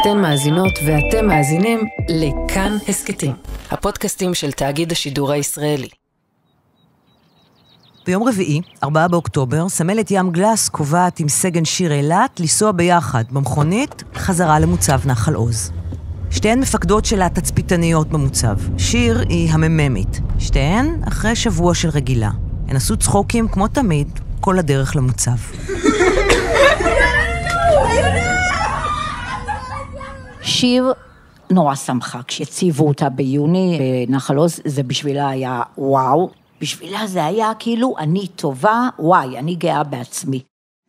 אתן מאזינות ואתם מאזינים לכאן הסקטים, הפודקאסטים של תאגיד השידור הישראלי. ביום רביעי, 4 באוקטובר, סמלת ים גלס קובעת עם סגן שיר אילת לנסוע ביחד במכונית חזרה למוצב נחל עוז. שתיהן מפקדות של התצפיתניות במוצב. שיר היא המממית. שתיהן אחרי שבוע של רגילה. הן עשו צחוקים כמו תמיד כל הדרך למוצב. שיר נורא שמחה כשהציבו אותה ביוני בנחל עוז, זה בשבילה היה וואו. בשבילה זה היה כאילו אני טובה, וואי, אני גאה בעצמי.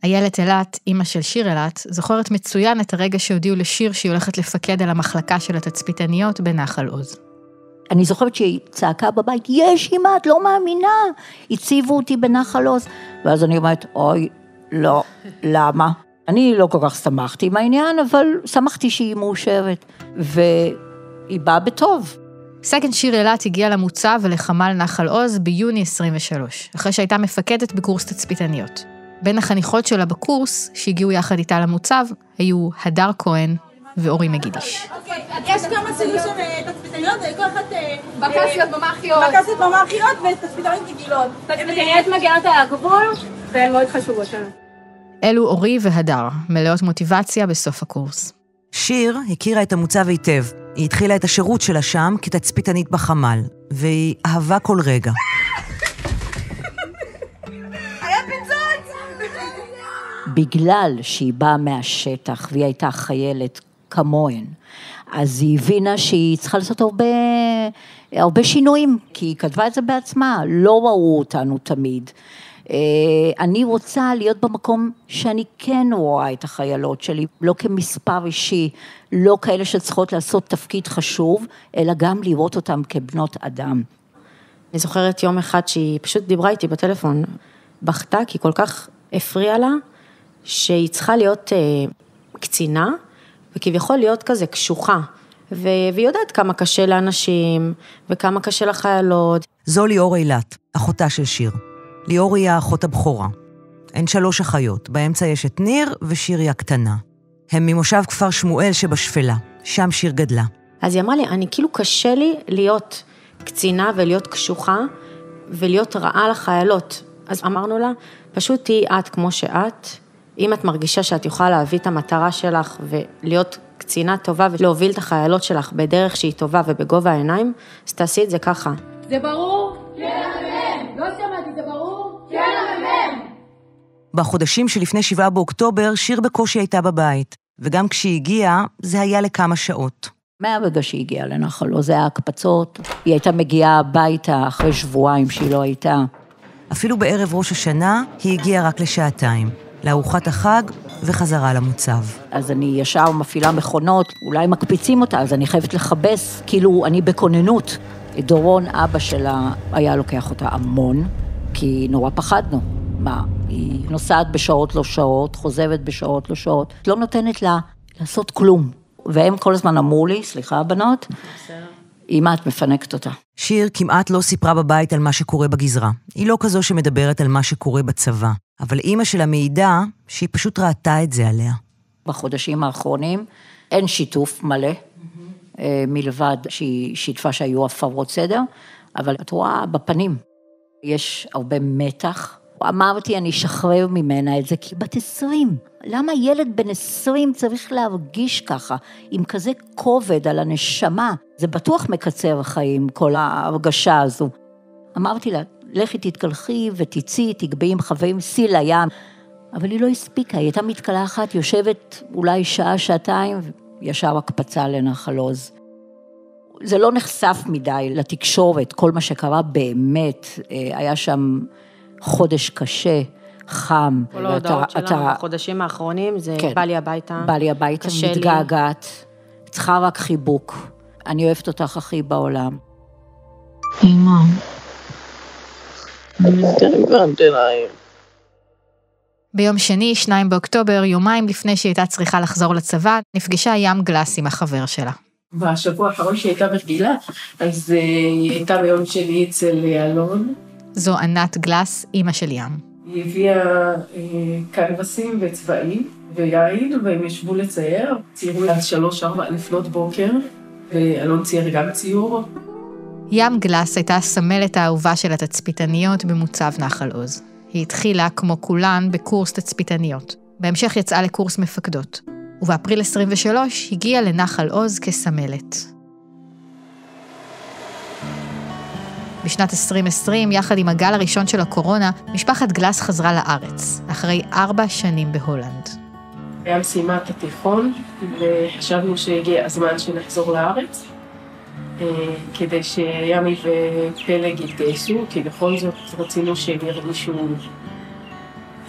איילת אילת, אמא של שיר אילת, זוכרת מצוין את הרגע שהודיעו לשיר שהיא הולכת לפקד על המחלקה של התצפיתניות בנחל עוז. אני זוכרת שהיא צעקה בבית, יש אמא, את לא מאמינה, הציבו אותי בנחל עוז. ואז אני אומרת, אוי, לא, למה? אני לא כל כך שמחתי מהעניין, אבל שמחתי שהיא מאושרת, והיא באה בטוב. סגן שיר אילת הגיעה למוצב ולחמ"ל נחל עוז ביוני 23, אחרי שהייתה מפקדת בקורס תצפיתניות. בין החניכות שלה בקורס, שהגיעו יחד איתה למוצב, היו הדר כהן ואורי מגידיש. יש כמה סוגים של תצפיתניות, כל אחת בקסיות במאחיות. בקסיות במאחיות ותצפיתניות רגילות. תצפיתניות מגנות על הגבול, והן מאוד חשובות לנו. אלו אורי והדר, מלאות מוטיבציה בסוף הקורס. שיר הכירה את המוצב היטב. היא התחילה את השירות שלה שם כתצפיתנית בחמ"ל, והיא אהבה כל רגע. היה פיצוץ! בגלל שהיא באה מהשטח והיא הייתה חיילת כמוהן, אז היא הבינה שהיא צריכה לעשות הרבה שינויים, כי היא כתבה את זה בעצמה, לא ראו אותנו תמיד. אני רוצה להיות במקום שאני כן רואה את החיילות שלי, לא כמספר אישי, לא כאלה שצריכות לעשות תפקיד חשוב, אלא גם לראות אותם כבנות אדם. אני זוכרת יום אחד שהיא פשוט דיברה איתי בטלפון, בכתה, כי כל כך הפריעה לה, שהיא צריכה להיות קצינה, וכביכול להיות כזה קשוחה, והיא יודעת כמה קשה לאנשים, וכמה קשה לחיילות. זו ליאור אילת, אחותה של שיר. ליאור היא האחות הבכורה. הן 3 אחיות, באמצע יש את ניר ושירי הקטנה. הם ממושב כפר שמואל שבשפלה, שם שיר גדלה. אז היא אמרה לי, אני כאילו קשה לי להיות קצינה ולהיות קשוחה, ולהיות רעה לחיילות. אז אמרנו לה, פשוט תהי את כמו שאת, אם את מרגישה שאת יכולה להביא את המטרה שלך, ולהיות קצינה טובה, ולהוביל את החיילות שלך בדרך שהיא טובה ובגובה העיניים, אז תעשי את זה ככה. זה ברור? כן, אמן. לא שמעתי, זה ברור? כן, אמן. בחודשים שלפני 7 באוקטובר, שיר בקושי הייתה בבית, וגם כשהיא הגיעה, זה היה לכמה שעות. מהרגע שהיא הגיעה לנחל עוז, זה היה הקפצות, היא הייתה מגיעה הביתה אחרי שבועיים שהיא לא הייתה. אפילו בערב ראש השנה, היא הגיעה רק לשעתיים, לארוחת החג וחזרה למוצב. אז אני ישר מפעילה מכונות, אולי מקפיצים אותה, אז אני חייבת לחבס, כאילו אני בכוננות. דורון, אבא שלה, היה לוקח אותה המון, כי נורא פחדנו. מה, היא נוסעת בשעות לא שעות, חוזבת בשעות לא שעות, לא נותנת לה לעשות כלום. והם כל הזמן אמרו לי, סליחה הבנות, אמא את מפנקת אותה. שיר כמעט לא סיפרה בבית על מה שקורה בגזרה. היא לא כזו שמדברת על מה שקורה בצבא. אבל אמא שלה מעידה שהיא פשוט ראתה את זה עליה. בחודשים האחרונים אין שיתוף מלא, מלבד שהיא שיתפה שהיו הפרות סדר, אבל את רואה בפנים, יש הרבה מתח. אמרתי, אני אשחרר ממנה את זה, כי בת 20. למה ילד בן 20 צריך להרגיש ככה, עם כזה כובד על הנשמה? זה בטוח מקצר החיים, כל ההרגשה הזו. אמרתי לה, לכי תתקלחי ותצאי, תגבי עם חווים סיל לים. אבל היא לא הספיקה, היא הייתה מתקלחת, יושבת אולי שעה, שעתיים, וישר הקפצה לנחל עוז. זה לא נחשף מדי לתקשורת, כל מה שקרה באמת, היה שם חודש קשה, חם. כל ההודעות שלנו בחודשים האחרונים, זה בא לי הביתה. בא לי הביתה, מתגעגעת, צריכה רק חיבוק. אני אוהבת אותך הכי בעולם. אמא, אני מתקרב באנטניים. ביום שני, 2 באוקטובר, יומיים לפני שהיא הייתה צריכה לחזור לצבא, נפגשה ים גלס עם החבר שלה. בשבוע האחרון שהיא הייתה ברגילה, אז היא הייתה ביום שני אצל אלון. זו ענת גלס, אמא של ים. היא הביאה קנבסים וצבעים ויין, והם ישבו לצייר. ציירו עד 3-4 לפנות בוקר, ואלון צייר גם ציור. ים גלס הייתה הסמלת האהובה של התצפיתניות במוצב נחל עוז. היא התחילה, כמו כולן, בקורס תצפיתניות. בהמשך יצאה לקורס מפקדות. ובאפריל 23 הגיעה לנחל עוז כסמלת. בשנת 2020, יחד עם הגל הראשון של הקורונה, משפחת גלס חזרה לארץ, אחרי 4 שנים בהולנד. ים סיימה את התיכון, וחשבנו שהגיע הזמן שנחזור לארץ, כדי שימי ופלג יתגייסו, כי בכל זאת רצינו שהם ירגישו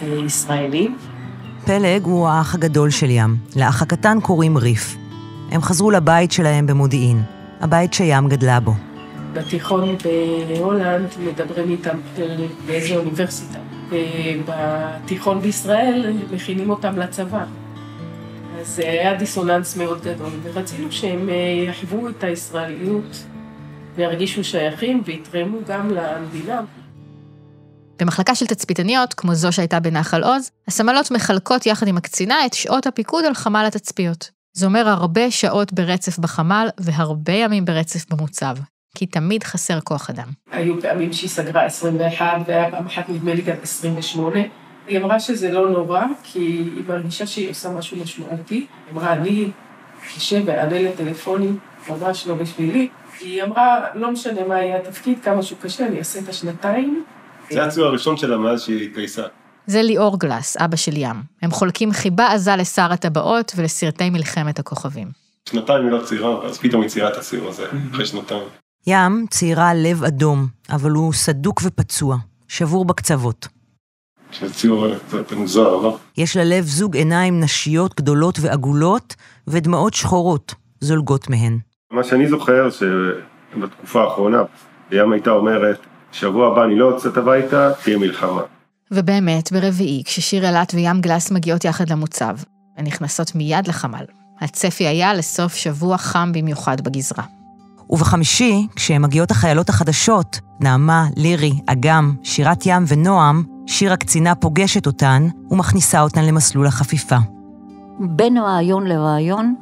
ישראלים. פלג הוא האח הגדול של ים. לאח הקטן קוראים ריף. הם חזרו לבית שלהם במודיעין, הבית שים גדלה בו. בתיכון בהולנד מדברים איתם באיזו אוניברסיטה. ובתיכון בישראל מכינים אותם לצבא. אז היה דיסוננס מאוד גדול, ורצינו שהם יחוו את הישראליות וירגישו שייכים ויתרמו גם למדינה. במחלקה של תצפיתניות, כמו זו שהייתה בנחל עוז, הסמלות מחלקות יחד עם הקצינה את שעות הפיקוד על חמ"ל התצפיות. זה אומר הרבה שעות ברצף בחמ"ל והרבה ימים ברצף במוצב, כי תמיד חסר כוח אדם. היו פעמים שהיא סגרה 21 והיה פעם אחת נדמה לי גם 28. היא אמרה שזה לא נורא, כי היא מרגישה שהיא עושה משהו משמעותי. היא אמרה, אני חושב וענה לטלפונים, ממש לא בשבילי. היא אמרה, לא משנה מה יהיה התפקיד, כמה שהוא קשה, אני אעשה את 2 זה הציור הראשון שלה מאז שהיא התגייסה. זה ליאור גלס, אבא של ים. הם חולקים חיבה עזה לשר הטבעות ולסרטי מלחמת הכוכבים. 2 היא לא צעירה, אז פתאום היא ציירה את הציור הזה, אחרי 2. ים ציירה לב אדום, אבל הוא סדוק ופצוע, שבור בקצוות. ציור זה מוזר, לא? יש ללב זוג עיניים נשיות גדולות ועגולות, ודמעות שחורות זולגות מהן. מה שאני זוכר שבתקופה האחרונה, ים הייתה אומרת, שבוע הבא אני לא יוצאת הביתה, תהיה מלחמה. ובאמת, ברביעי, כששיר אילת וים גלס מגיעות יחד למוצב, הן נכנסות מיד לחמ"ל. הצפי היה לסוף שבוע חם במיוחד בגזרה. ובחמישי, כשהן מגיעות החיילות החדשות, נעמה, לירי, אגם, שירת ים ונועם, שיר הקצינה פוגשת אותן ומכניסה אותן למסלול החפיפה. בין רעיון לרעיון,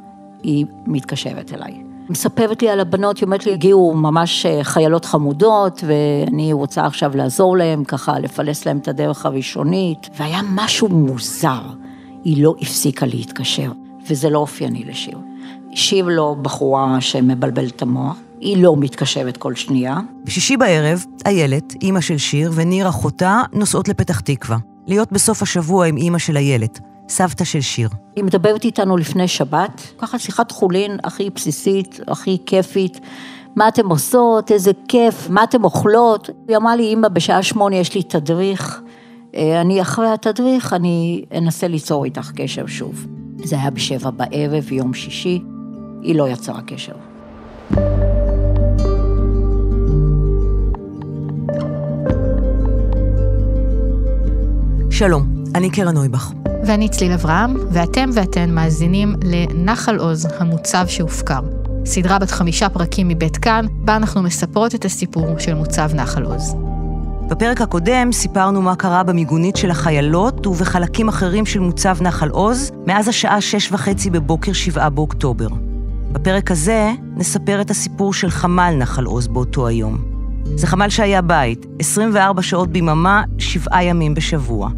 היא מתקשרת אליי. מספרת לי על הבנות, היא אומרת לי, הגיעו ממש חיילות חמודות, ואני רוצה עכשיו לעזור להם, ככה לפלס להם את הדרך הראשונית, והיה משהו מוזר. היא לא הפסיקה להתקשר, וזה לא אופייני לשיר. שיר לא בחורה שמבלבלת את המוח, היא לא מתקשרת כל שנייה. בשישי בערב, איילת, אמא של שיר וניר אחותה נוסעות לפתח תקווה, להיות בסוף השבוע עם אמא של איילת, סבתא של שיר. היא מדברת איתנו לפני שבת, ככה שיחת חולין הכי בסיסית, הכי כיפית, מה אתם עושות, איזה כיף, מה אתם אוכלות. היא אמרה לי, אמא, בשעה 8 יש לי תדריך, אני אחרי התדריך, אני אנסה ליצור איתך קשר שוב. זה היה ב7 בערב, יום שישי, היא לא יצרה קשר. שלום, אני קרן נויבך. ואני צליל אברהם, ואתם ואתן מאזינים לנחל עוז, המוצב שהופקר. סדרה בת 5 פרקים מבית כאן, בה אנחנו מספרות את הסיפור של מוצב נחל עוז. בפרק הקודם סיפרנו מה קרה במיגונית של החיילות ובחלקים אחרים של מוצב נחל עוז, מאז השעה 6:30 בבוקר 7 באוקטובר. בפרק הזה נספר את הסיפור של חמ"ל נחל עוז באותו היום. זה חמ"ל שהיה בית, 24 שעות ביממה, 7 ימים בשבוע.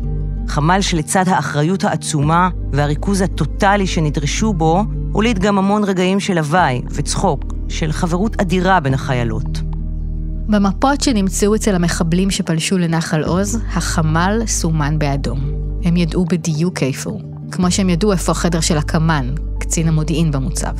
חמ"ל שלצד האחריות העצומה והריכוז הטוטלי שנדרשו בו, הוליד גם המון רגעים של הוואי וצחוק, של חברות אדירה בין החיילות. במפות שנמצאו אצל המחבלים שפלשו לנחל עוז, החמ"ל סומן באדום. הם ידעו בדיוק איפה הוא, כמו שהם ידעו איפה החדר של הקמן, קצין המודיעין במוצב.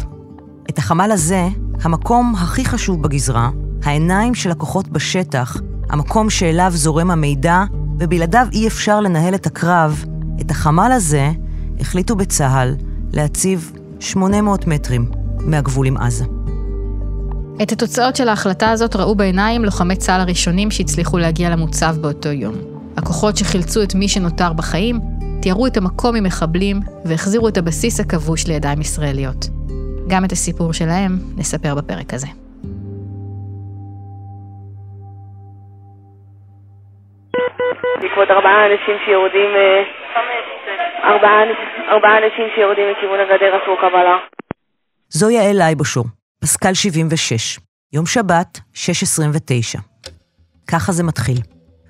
את החמ"ל הזה, המקום הכי חשוב בגזרה, העיניים של הכוחות בשטח, המקום שאליו זורם המידע, ובלעדיו אי אפשר לנהל את הקרב, את החמ"ל הזה החליטו בצה"ל להציב 800 מטרים מהגבול עם עזה. את התוצאות של ההחלטה הזאת ראו בעיניים לוחמי צה"ל הראשונים שהצליחו להגיע למוצב באותו יום. הכוחות שחילצו את מי שנותר בחיים, תיארו את המקום עם מחבלים והחזירו את הבסיס הכבוש לידיים ישראליות. גם את הסיפור שלהם נספר בפרק הזה. בעקבות 4 אנשים שיורדים, 4 אנשים שיורדים מכיוון הגדר עשו קבלה. זו יעל לייבושור, פסקל 76, יום שבת, 6:29. ככה זה מתחיל.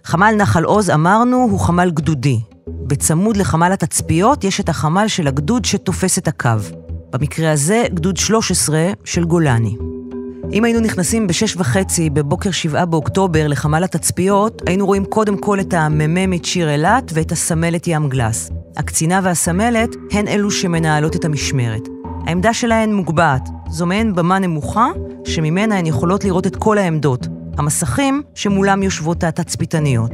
חמ"ל נחל עוז, אמרנו, הוא חמ"ל גדודי. בצמוד לחמ"ל התצפיות יש את החמ"ל של הגדוד שתופס את הקו. במקרה הזה, גדוד 13 של גולני. אם היינו נכנסים ב6:30 בבוקר 7 באוקטובר לחמ"ל התצפיות, היינו רואים קודם כל את המ"מית שיר אילת ואת הסמלת ים גלס. הקצינה והסמלת הן אלו שמנהלות את המשמרת. העמדה שלהן מוגבעת. זו מעין במה נמוכה שממנה הן יכולות לראות את כל העמדות. המסכים שמולם יושבות התצפיתניות.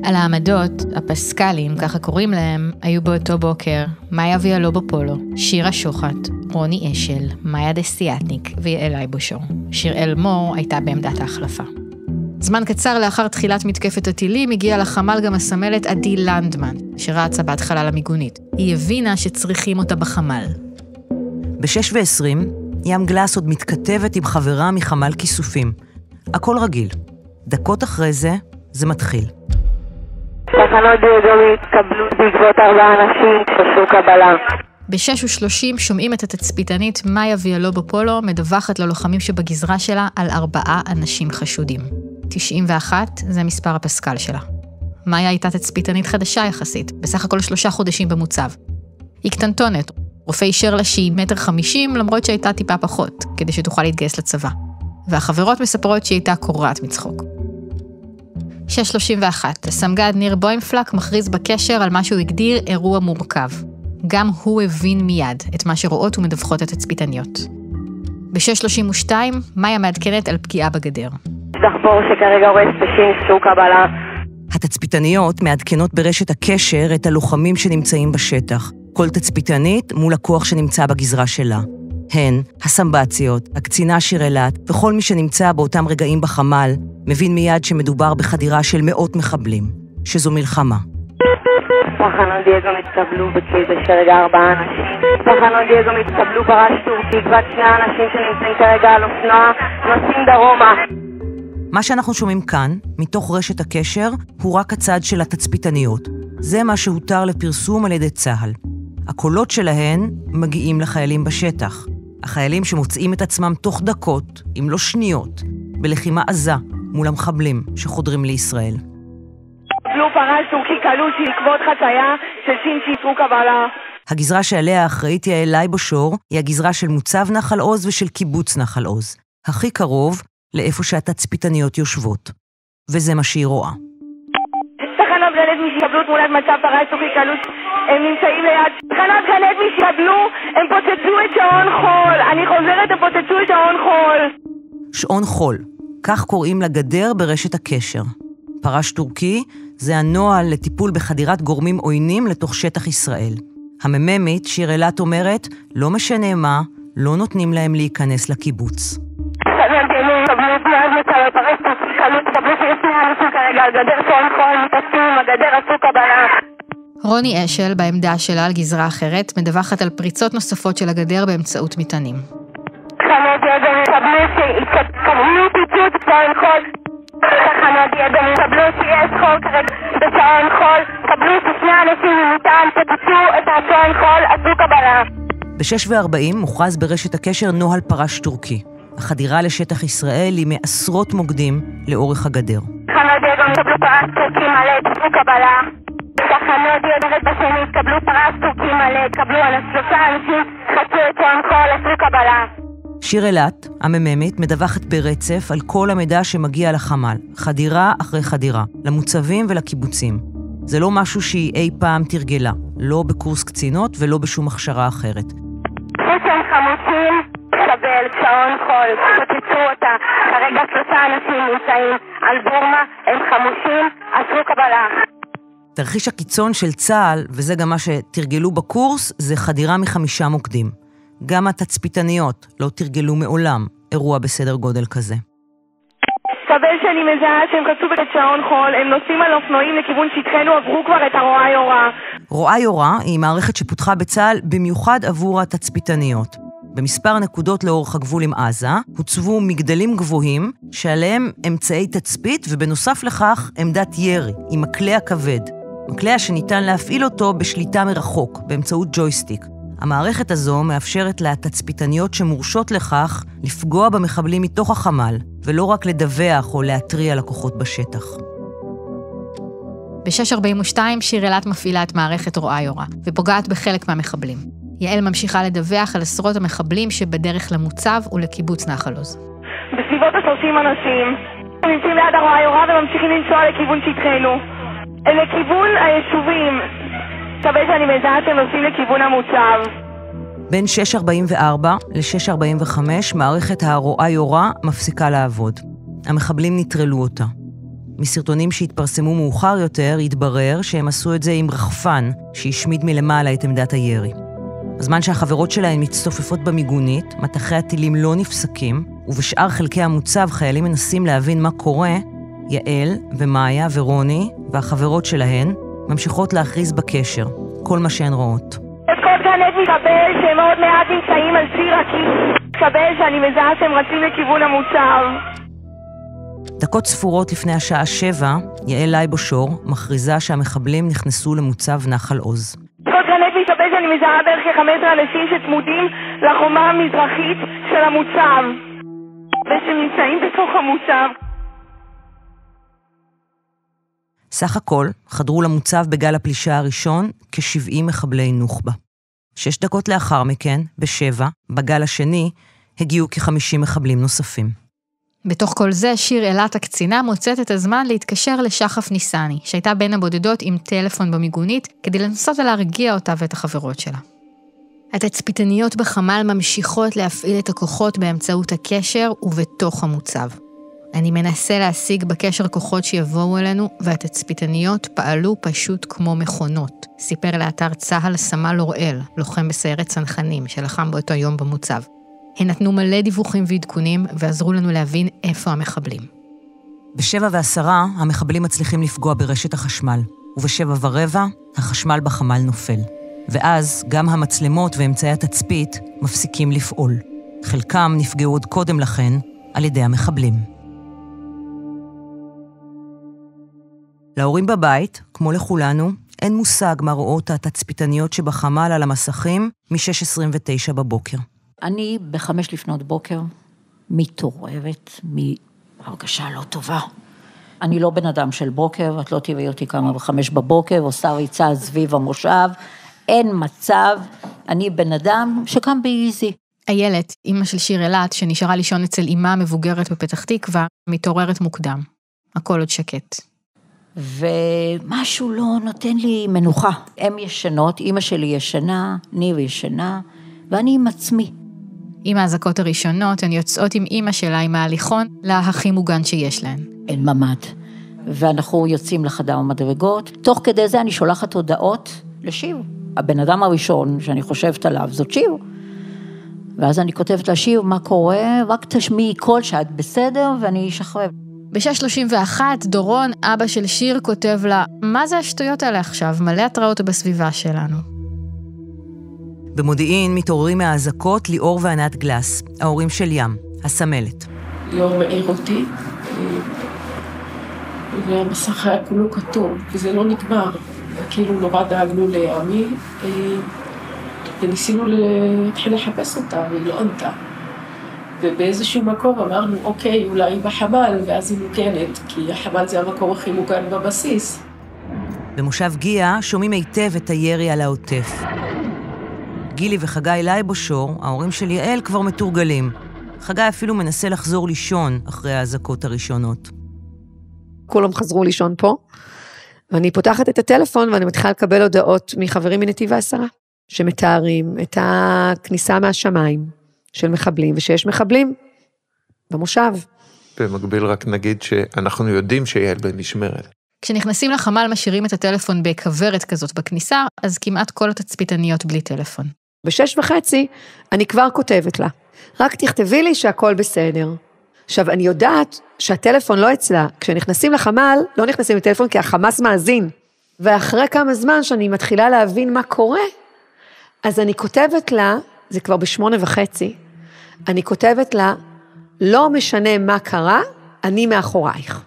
על העמדות, הפסקלים, ככה קוראים להם, היו באותו בוקר מאיה ויאלובופולו, שירה שוחט, רוני אשל, מאיה דסיאטניק ויעל לייבושור. שיראל מור הייתה בעמדת ההחלפה. זמן קצר לאחר תחילת מתקפת הטילים הגיעה לחמ"ל גם הסמלת עדי לנדמן, שרצה בהתחלה למיגונית. היא הבינה שצריכים אותה בחמ"ל. ב6:20 ים גלס עוד מתכתבת עם חברה מחמ"ל כיסופים. הכל רגיל. דקות אחרי זה מתחיל. תחנות דיוגום התקבלו בעקבות 4 אנשים שעשו קבלה. ב6:30 שומעים את התצפיתנית מאיה ויאלובופולו מדווחת ללוחמים שבגזרה שלה על 4 אנשים חשודים. 91 זה מספר הפסקל שלה. מאיה הייתה תצפיתנית חדשה יחסית, בסך הכל 3 חודשים במוצב. היא קטנטונת, רופא אישר לה שהיא 1.50 מטר למרות שהייתה טיפה פחות, כדי שתוכל להתגייס לצבא. והחברות מספרות שהיא הייתה קורעת מצחוק. 6:31, הסמג"ד ניר בוימפלק מכריז בקשר על מה שהוא הגדיר אירוע מורכב. גם הוא הבין מיד את מה שרואות ומדווחות התצפיתניות. ב6:32, מאיה מעדכנת על פגיעה בגדר. דחפור שכרגע הורס בשום קבלה. התצפיתניות מעדכנות ברשת הקשר את הלוחמים שנמצאים בשטח. כל תצפיתנית מול הכוח שנמצא בגזרה שלה. הן, הסמבציות, הקצינה שיר אילת וכל מי שנמצא באותם רגעים בחמ"ל מבין מיד שמדובר בחדירה של מאות מחבלים, שזו מלחמה. תחנות דיוגום התקבלו בקטע של 4 אנשים. תחנות דיוגום התקבלו פרש טורקי, כבר 2 אנשים שנמצאים כרגע על אופנוע, נוסעים דרומה. מה שאנחנו שומעים כאן, מתוך רשת הקשר, הוא רק הצד של התצפיתניות. זה מה שהותר לפרסום על ידי צה"ל. הקולות שלהן מגיעים לחיילים בשטח. החיילים שמוצאים את עצמם תוך דקות, אם לא שניות, בלחימה עזה מול המחבלים שחודרים לישראל. קבלו פרש טורקי קלוש בעקבות חצייה של שיצרו קבלה. הגזרה שעליה האחראית יעל לייבושור היא הגזרה של מוצב נחל עוז ושל קיבוץ נחל עוז. הכי קרוב לאיפה שהתצפיתניות יושבות. וזה מה שהיא רואה. תחנות גנט מי שיקבלו תמונת מצב פרש טורקי קלוש, הם נמצאים ליד. תחנות גנט מי שיקבלו, הם פוצצו את שעון חול. אני חוזרת, הם פוצצו את שעון חול. שעון חול, כך קוראים לגדר ברשת הקשר. פרש טורקי זה הנוהל לטיפול בחדירת גורמים עוינים לתוך שטח ישראל. המ"מית שיר אילת אומרת, לא משנה מה, לא נותנים להם להיכנס לקיבוץ. רוני אשל בעמדה שלה על גזרה אחרת מדווחת על פריצות נוספות של הגדר באמצעות מטענים. תחנות דיוגום פיצוץ שעון חול. תחנות דיוגום שיש חול כרגע בשעון חול. קבלו ש2 אנשים ממטען שפיצו את השעון חול, עשו קבלה. ב6:40 מוכרז ברשת הקשר נוהל פרש טורקי. החדירה לשטח ישראל היא מעשרות מוקדים לאורך הגדר. תחנות דיוגום קבלו פרש טורקי מלא, עשו קבלה. תחנות דיוגום בשנית קבלו פרש טורקי מלא, קבלו על 3 אנשים, חצו את שעון חול, עשו קבלה. שיר אילת, המ"מית, מדווחת ברצף על כל המידע שמגיע לחמ"ל, חדירה אחרי חדירה, למוצבים ולקיבוצים. זה לא משהו שהיא אי פעם תרגלה, לא בקורס קצינות ולא בשום הכשרה אחרת. הם חמושים, קבל, שעון חול, פוצצו אותה. כרגע 3 אנשים נמצאים על בורמה, הם חמושים, עשו קבלה. תרחיש הקיצון של צה"ל, וזה גם מה שתרגלו בקורס, זה חדירה מ5 מוקדים. גם התצפיתניות לא תרגלו מעולם אירוע בסדר גודל כזה. קבל שאני מזהה שהם חצו את שעון חול, הם נוסעים על אופנועים לכיוון שטחנו, עברו כבר את הרואה יורה. רואה יורה היא מערכת שפותחה בצה"ל במיוחד עבור התצפיתניות. במספר נקודות לאורך הגבול עם עזה הוצבו מגדלים גבוהים שעליהם אמצעי תצפית ובנוסף לכך עמדת ירי עם מקלע כבד. מקלע שניתן להפעיל אותו בשליטה מרחוק, באמצעות ג'ויסטיק. המערכת הזו מאפשרת לתצפיתניות שמורשות לכך לפגוע במחבלים מתוך החמ"ל, ולא רק לדווח או להתריע לכוחות בשטח. ב-6:42 שיר אילת מפעילה את מערכת רואה יורה, ופוגעת בחלק מהמחבלים. יעל ממשיכה לדווח על עשרות המחבלים שבדרך למוצב ולקיבוץ נחל עוז. בסביבות 30 אנשים, הם נמצאים ליד הרואה יורה וממשיכים לנסוע לכיוון שהתחילו. לכיוון היישובים. מקווה שאני מזהה שהם נוסעים לכיוון המוצב. בין 6:44 ל-6:45 מערכת הרואה יורה מפסיקה לעבוד. המחבלים נטרלו אותה. מסרטונים שהתפרסמו מאוחר יותר התברר שהם עשו את זה עם רחפן שהשמיד מלמעלה את עמדת הירי. בזמן שהחברות שלהן מצטופפות במיגונית, מטחי הטילים לא נפסקים, ובשאר חלקי המוצב חיילים מנסים להבין מה קורה, יעל ומאיה ורוני והחברות שלהן ממשיכות להכריז בקשר, כל מה שהן רואות. אסקוט גנט מקבל שהם מאוד מעט נמצאים על ציר הכיס. מקבל שאני מזהה שהם רצים לכיוון המוצב. דקות ספורות לפני השעה 7, יעל לייבושור מכריזה שהמחבלים נכנסו למוצב נחל עוז. אסקוט גנט מקבל שאני מזהה בערך 15 אנשים שצמודים לחומה המזרחית של המוצב. ושנמצאים בתוך המוצב. סך הכל חדרו למוצב בגל הפלישה הראשון כ-70 מחבלי נוח'בה. 6 דקות לאחר מכן, ב-7, בגל השני, הגיעו כ-50 מחבלים נוספים. בתוך כל זה, שיר אילת הקצינה מוצאת את הזמן להתקשר לשחף ניסני, שהייתה בין הבודדות עם טלפון במיגונית, כדי לנסות להרגיע אותה ואת החברות שלה. התצפיתניות בחמ"ל ממשיכות להפעיל את הכוחות באמצעות הקשר ובתוך המוצב. אני מנסה להשיג בקשר כוחות שיבואו אלינו, והתצפיתניות פעלו פשוט כמו מכונות. סיפר לאתר צהל סמל אוראל, לוחם בסיירת צנחנים, שלחם באותו יום במוצב. הן נתנו מלא דיווחים ועדכונים, ועזרו לנו להבין איפה המחבלים. ב-7:10 המחבלים מצליחים לפגוע ברשת החשמל, וב-7:15 החשמל בחמ"ל נופל. ואז גם המצלמות ואמצעי התצפית מפסיקים לפעול. חלקם נפגעו עוד קודם לכן על ידי המחבלים. להורים בבית, כמו לכולנו, אין מושג מה רואות התצפיתניות שבחמ"ל על המסכים מ-6:29 בבוקר. אני ב-5 לפנות בוקר מתעוררת, מהרגשה לא טובה. אני לא בן אדם של בוקר, את לא תראי אותי כמה ב-5 בבוקר, עושה ריצה סביב המושב, אין מצב, אני בן אדם שקם באיזי. איילת, אמא של שיר אילת, שנשארה לישון אצל אמא המבוגרת בפתח תקווה, מתעוררת מוקדם. הכל עוד שקט. ומשהו לא נותן לי מנוחה. הם ישנות, אמא שלי ישנה, ניב ישנה, ואני עם עצמי. עם ההזקות הראשונות, הן יוצאות עם אמא שלה, עם ההליכון, להכי מוגן שיש להן. אין ממד. ואנחנו יוצאים לחדר המדרגות. תוך כדי זה אני שולחת הודעות לשיר. הבן אדם הראשון שאני חושבת עליו זאת שיר. ואז אני כותבת לשיר, מה קורה? רק תשמיעי קול שאת בסדר ואני אשחרר. ב-6:31 דורון, אבא של שיר, כותב לה, מה זה השטויות האלה עכשיו? מלא התראות בסביבה שלנו. במודיעין מתעוררים מההזקות ליאור וענת גלס, ההורים של ים, הסמלת. ליאור מעיר אותי, והמסך היה כולו כתוב, וזה לא נגמר. כאילו נורא דאגנו לעמי, וניסינו להתחיל לחפש אותה, והיא לא ענתה. ובאיזשהו מקום אמרנו, אוקיי, אולי היא בחמ"ל, ואז היא מוגנת, כי החמ"ל זה המקום הכי מוגן בבסיס. במושב גיאה שומעים היטב את הירי על העוטף. גילי וחגי לייבושור, ההורים של יעל, כבר מתורגלים. חגי אפילו מנסה לחזור לישון אחרי ההזקות הראשונות. כולם חזרו לישון פה, ואני פותחת את הטלפון ואני מתחילה לקבל הודעות מחברים מנתיב העשרה, שמתארים את הכניסה מהשמיים של מחבלים, ושיש מחבלים במושב. במקביל רק נגיד שאנחנו יודעים שיעל במשמרת. כשנכנסים לחמ"ל משאירים את הטלפון בכוורת כזאת בכניסה, אז כמעט כל התצפיתניות בלי טלפון. ב6:30 אני כבר כותבת לה, רק תכתבי לי שהכל בסדר. עכשיו, אני יודעת שהטלפון לא אצלה, כשנכנסים לחמ"ל, לא נכנסים לטלפון כי החמאס מאזין. ואחרי כמה זמן שאני מתחילה להבין מה קורה, אז אני כותבת לה, זה כבר ב8:30, אני כותבת לה, לא משנה מה קרה, אני מאחורייך.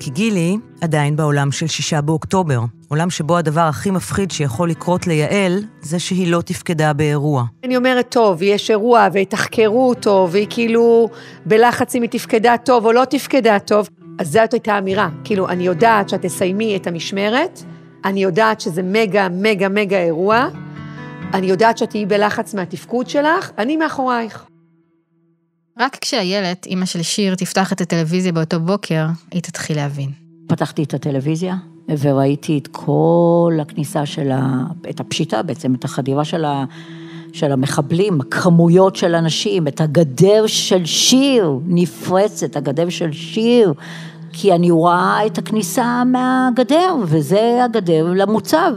כי גילי עדיין בעולם של 6 באוקטובר, עולם שבו הדבר הכי מפחיד שיכול לקרות ליעל, זה שהיא לא תפקדה באירוע. אני אומרת, טוב, יש אירוע ותחקרו אותו, והיא כאילו בלחץ אם היא תפקדה טוב או לא תפקדה טוב, אז זאת הייתה אמירה. כאילו, אני יודעת שאת תסיימי את המשמרת, אני יודעת שזה מגה, מגה, מגה אירוע, אני יודעת שאת תהיי בלחץ מהתפקוד שלך, אני מאחורייך. רק כשהילד, אמא של שיר, תפתח את הטלוויזיה באותו בוקר, היא תתחיל להבין. פתחתי את הטלוויזיה, וראיתי את כל הכניסה את הפשיטה בעצם, את החדירה של המחבלים, הכמויות של אנשים, את הגדר של שיר, נפרצת, הגדר של שיר, כי אני רואה את הכניסה מהגדר, וזה הגדר למוצב.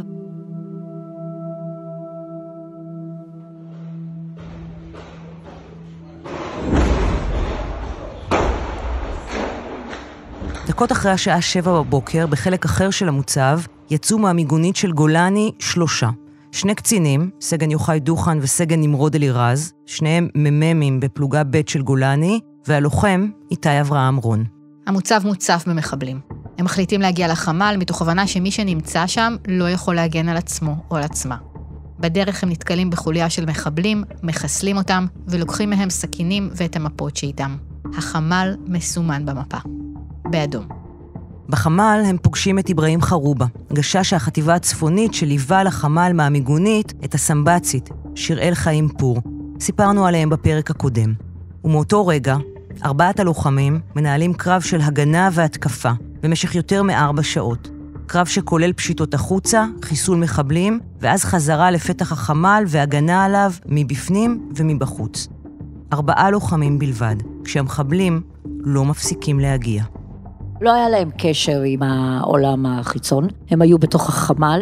דקות אחרי השעה 7 בבוקר, בחלק אחר של המוצב, יצאו מהמיגונית של גולני 3. 2 קצינים, סגן יוחאי דוכן וסגן נמרוד אלירז, שניהם מממים בפלוגה ב' של גולני, והלוחם איתי אברהם רון. המוצב מוצף במחבלים. הם מחליטים להגיע לחמ"ל מתוך הבנה שמי שנמצא שם לא יכול להגן על עצמו או על עצמה. בדרך הם נתקלים בחוליה של מחבלים, מחסלים אותם ולוקחים מהם סכינים ואת המפות שאיתם. החמ"ל מסומן במפה. באדום. בחמ"ל הם פוגשים את אברהים חרובה, גשש החטיבה הצפונית שליווה לחמ"ל מהמיגונית את הסמבצית, שיראל חיים פור. סיפרנו עליהם בפרק הקודם. ומאותו רגע, 4 הלוחמים מנהלים קרב של הגנה והתקפה, במשך יותר מ4 שעות. קרב שכולל פשיטות החוצה, חיסול מחבלים, ואז חזרה לפתח החמ"ל והגנה עליו מבפנים ומבחוץ. 4 לוחמים בלבד, כשהמחבלים לא מפסיקים להגיע. לא היה להם קשר עם העולם החיצון, הם היו בתוך החמ"ל,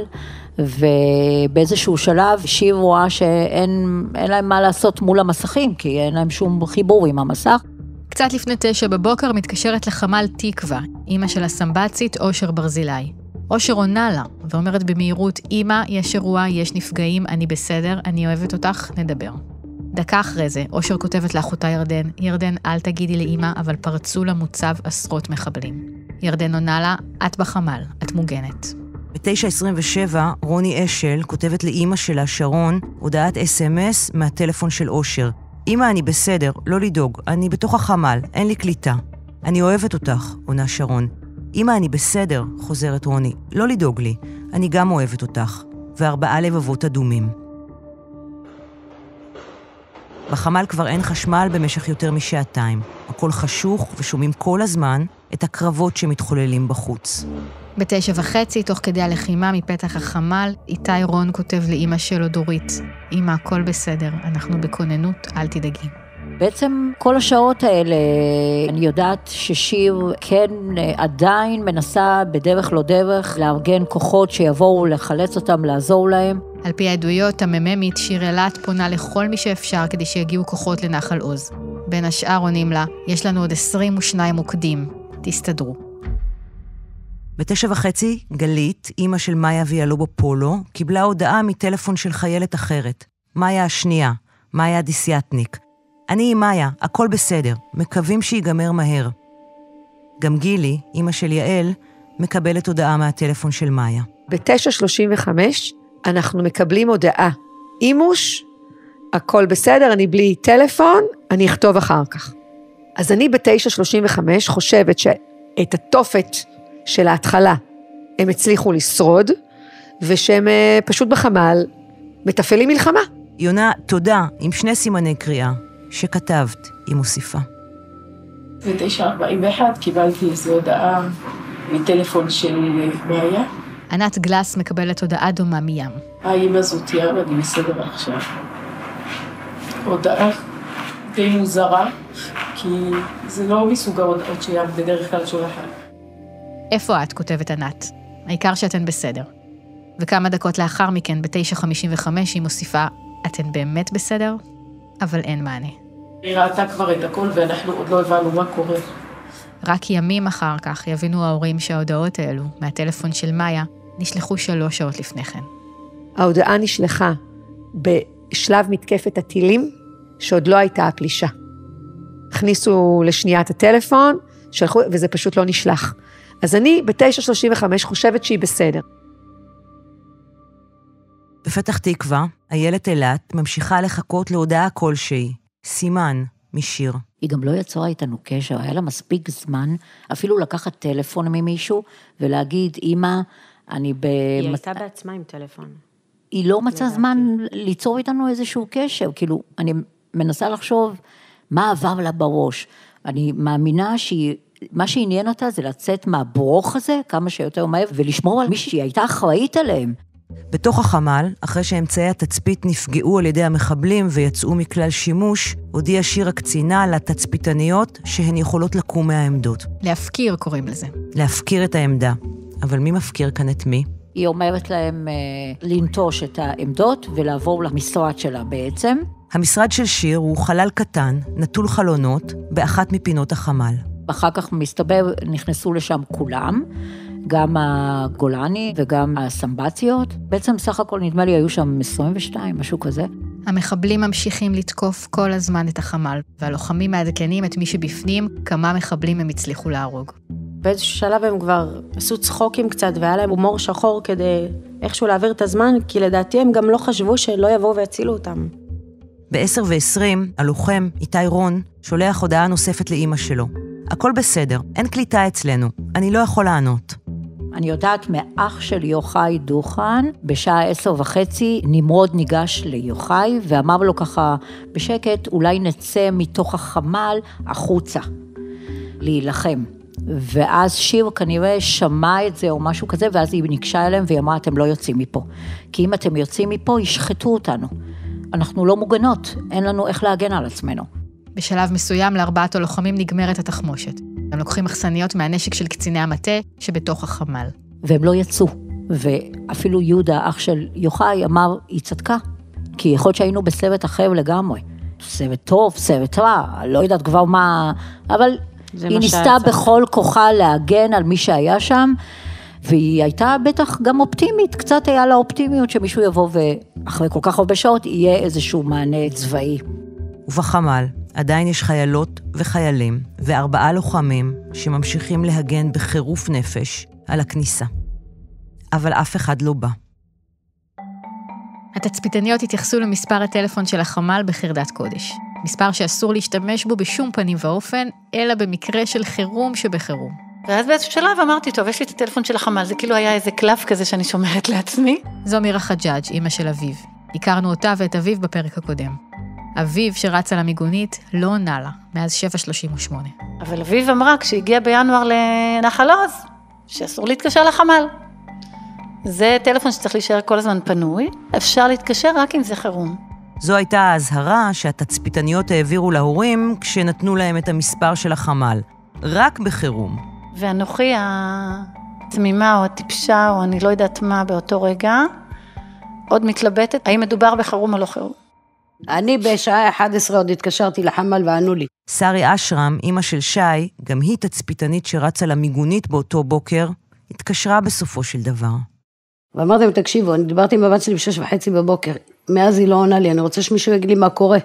ובאיזשהו שלב שיר רואה שאין להם מה לעשות מול המסכים, כי אין להם שום חיבור עם המסך. קצת לפני 9 בבוקר מתקשרת לחמ"ל תקווה, אמא של הסמבצית אושר ברזילי. אושר עונה לה, ואומרת במהירות, אמא, יש אירוע, יש נפגעים, אני בסדר, אני אוהבת אותך, נדבר. דקה אחרי זה, אושר כותבת לאחותה ירדן, ירדן, אל תגידי לאמא, אבל פרצו למוצב עשרות מחבלים. ירדן עונה לה, את בחמ"ל, את מוגנת. ב-9:27, רוני אשל כותבת לאמא שלה, שרון, הודעת SMS מהטלפון של אושר. אמא, אני בסדר, לא לדאוג, אני בתוך החמ"ל, אין לי קליטה. אני אוהבת אותך, עונה שרון. אמא, אני בסדר, חוזרת רוני, לא לדאוג לי, אני גם אוהבת אותך. ו4 לבבות אדומים. בחמ"ל כבר אין חשמל במשך יותר משעתיים. הכל חשוך ושומעים כל הזמן את הקרבות שמתחוללים בחוץ. ב9:30, תוך כדי הלחימה מפתח החמ"ל, איתי רון כותב לאמא שלו דורית, אמא, הכל בסדר, אנחנו בכוננות, אל תדאגי. בעצם כל השעות האלה, אני יודעת ששיר כן עדיין מנסה בדרך לא דרך לארגן כוחות שיבואו לחלץ אותם, לעזור להם. על פי העדויות, המממית שיר אילת פונה לכל מי שאפשר כדי שיגיעו כוחות לנחל עוז. בין השאר עונים לה, יש לנו עוד 22 מוקדים, תסתדרו. ב9:30, גלית, אמא של מאיה ויאלובו פולו, קיבלה הודעה מטלפון של חיילת אחרת. מאיה השנייה, מאיה דיסיאטניק. אני עם מאיה, הכל בסדר, מקווים שיגמר מהר. גם גילי, אמא של יעל, מקבלת הודעה מהטלפון של מאיה. ב9:35 אנחנו מקבלים הודעה. אימוש, הכל בסדר, אני בלי טלפון, אני אכתוב אחר כך. אז אני ב9:35 חושבת שאת התופת של ההתחלה הם הצליחו לשרוד, ושהם פשוט בחמ"ל מתפעלים מלחמה. יונה, תודה, עם 2 סימני קריאה. שכתבת, היא מוסיפה. ב9:41 קיבלתי איזו הודעה מטלפון של מאיה. ענת גלס מקבלת הודעה דומה מים. האמא זאת ים, אני בסדר עכשיו. הודעה די מוזרה, כי זה לא מסוג ההודעות שים בדרך כלל שולחת. איפה את? כותבת ענת. העיקר שאתן בסדר. וכמה דקות לאחר מכן, ב9:55, היא מוסיפה, אתן באמת בסדר? אבל אין מענה. היא ראתה כבר את הכל ואנחנו עוד לא הבנו מה קורה. רק ימים אחר כך יבינו ההורים שההודעות האלו, מהטלפון של מאיה, נשלחו 3 שעות לפני כן. ההודעה נשלחה בשלב מתקפת הטילים, שעוד לא הייתה הפלישה. הכניסו לשנייה את הטלפון, שלחו, וזה פשוט לא נשלח. אז אני ב-9:35 חושבת שהיא בסדר. בפתח תקווה, איילת אילת ממשיכה לחכות להודעה כלשהי, סימן משיר. היא גם לא יצרה איתנו קשר, היה לה מספיק זמן, אפילו לקחת טלפון ממישהו, ולהגיד, אמא, אני היא הייתה בעצמה עם טלפון. היא לא מצאה זמן ליצור איתנו איזשהו קשר, כאילו, אני מנסה לחשוב מה עבר לה בראש. אני מאמינה מה שעניין אותה זה לצאת מהברוך הזה, כמה שיותר מהר, ולשמור על מי שהיא הייתה אחראית עליהם. בתוך החמ"ל, אחרי שאמצעי התצפית נפגעו על ידי המחבלים ויצאו מכלל שימוש, הודיעה שיר הקצינה לתצפיתניות שהן יכולות לקום מהעמדות. להפקיר קוראים לזה. להפקיר את העמדה. אבל מי מפקיר כאן את מי? היא אומרת להם לנטוש את העמדות ולעבור למשרד שלה בעצם. המשרד של שיר הוא חלל קטן, נטול חלונות, באחת מפינות החמ"ל. אחר כך מסתבר נכנסו לשם כולם, גם הגולני וגם הסמבציות. בעצם סך הכל נדמה לי היו שם 22, משהו כזה. המחבלים ממשיכים לתקוף כל הזמן את החמ"ל, והלוחמים מעדכנים את מי שבפנים כמה מחבלים הם הצליחו להרוג. באיזשהו שלב הם כבר עשו צחוקים קצת, והיה להם הומור שחור כדי איכשהו להעביר את הזמן, כי לדעתי הם גם לא חשבו שלא יבואו ויצילו אותם. ב-10:20, הלוחם, איתי רון, שולח הודעה נוספת לאמא שלו. הכל בסדר, אין קליטה אצלנו, אני לא יכול לענות. אני יודעת מאח של יוחאי דוכן, בשעה 10:30, נמרוד ניגש ליוחאי, ואמר לו ככה בשקט, אולי נצא מתוך החמ"ל החוצה, להילחם. ואז שיר כנראה שמע את זה או משהו כזה, ואז היא ניגשה אליהם והיא אמרה, אתם לא יוצאים מפה. כי אם אתם יוצאים מפה, ישחטו אותנו. אנחנו לא מוגנות, אין לנו איך להגן על עצמנו. בשלב מסוים לארבעת הלוחמים נגמרת התחמושת. הם לוקחים מחסניות מהנשק של קציני המטה שבתוך החמ"ל. והם לא יצאו, ואפילו יהודה, אח של יוחאי, אמר, היא צדקה, כי יכול להיות שהיינו בסרט אחר לגמרי. סרט טוב, סרט רע, לא יודעת כבר מה, אבל היא ניסתה בכל כוחה להגן על מי שהיה שם, והיא הייתה בטח גם אופטימית, קצת היה לה אופטימיות שמישהו יבוא ואחרי כל כך הרבה שעות יהיה איזשהו מענה צבאי. ובחמ"ל עדיין יש חיילות וחיילים ו4 לוחמים שממשיכים להגן בחירוף נפש על הכניסה. אבל אף אחד לא בא. התצפיתניות התייחסו למספר הטלפון של החמ"ל בחרדת קודש. מספר שאסור להשתמש בו בשום פנים ואופן, אלא במקרה של חירום שבחירום. ואז באיזשהו שלב אמרתי, טוב, יש לי את הטלפון של החמ"ל, זה כאילו היה איזה קלף כזה שאני שומרת לעצמי. זו מירה חג'אג', אמא של אביב. הכרנו אותה ואת אביב בפרק הקודם. אביב שרץ על המיגונית לא עונה לה, מאז 7:38. אבל אביב אמרה, כשהגיע בינואר לנחל עוז, שאסור להתקשר לחמ"ל. זה טלפון שצריך להישאר כל הזמן פנוי, אפשר להתקשר רק אם זה חירום. זו הייתה ההזהרה שהתצפיתניות העבירו להורים כשנתנו להם את המספר של החמ"ל, רק בחירום. ואנוכי התמימה או הטיפשה או אני לא יודעת מה באותו רגע, עוד מתלבטת, האם מדובר בחירום או לא חירום. אני בשעה 11 עוד התקשרתי לחמ"ל וענו לי. שרי אשרם, אמא של שי, גם היא תצפיתנית שרצה למיגונית באותו בוקר, התקשרה בסופו של דבר. ואמרתם, תקשיבו, אני דיברתי עם הבת שלי ב6:30 בבוקר, מאז היא לא עונה לי, אני רוצה שמישהו יגיד לי מה קורה.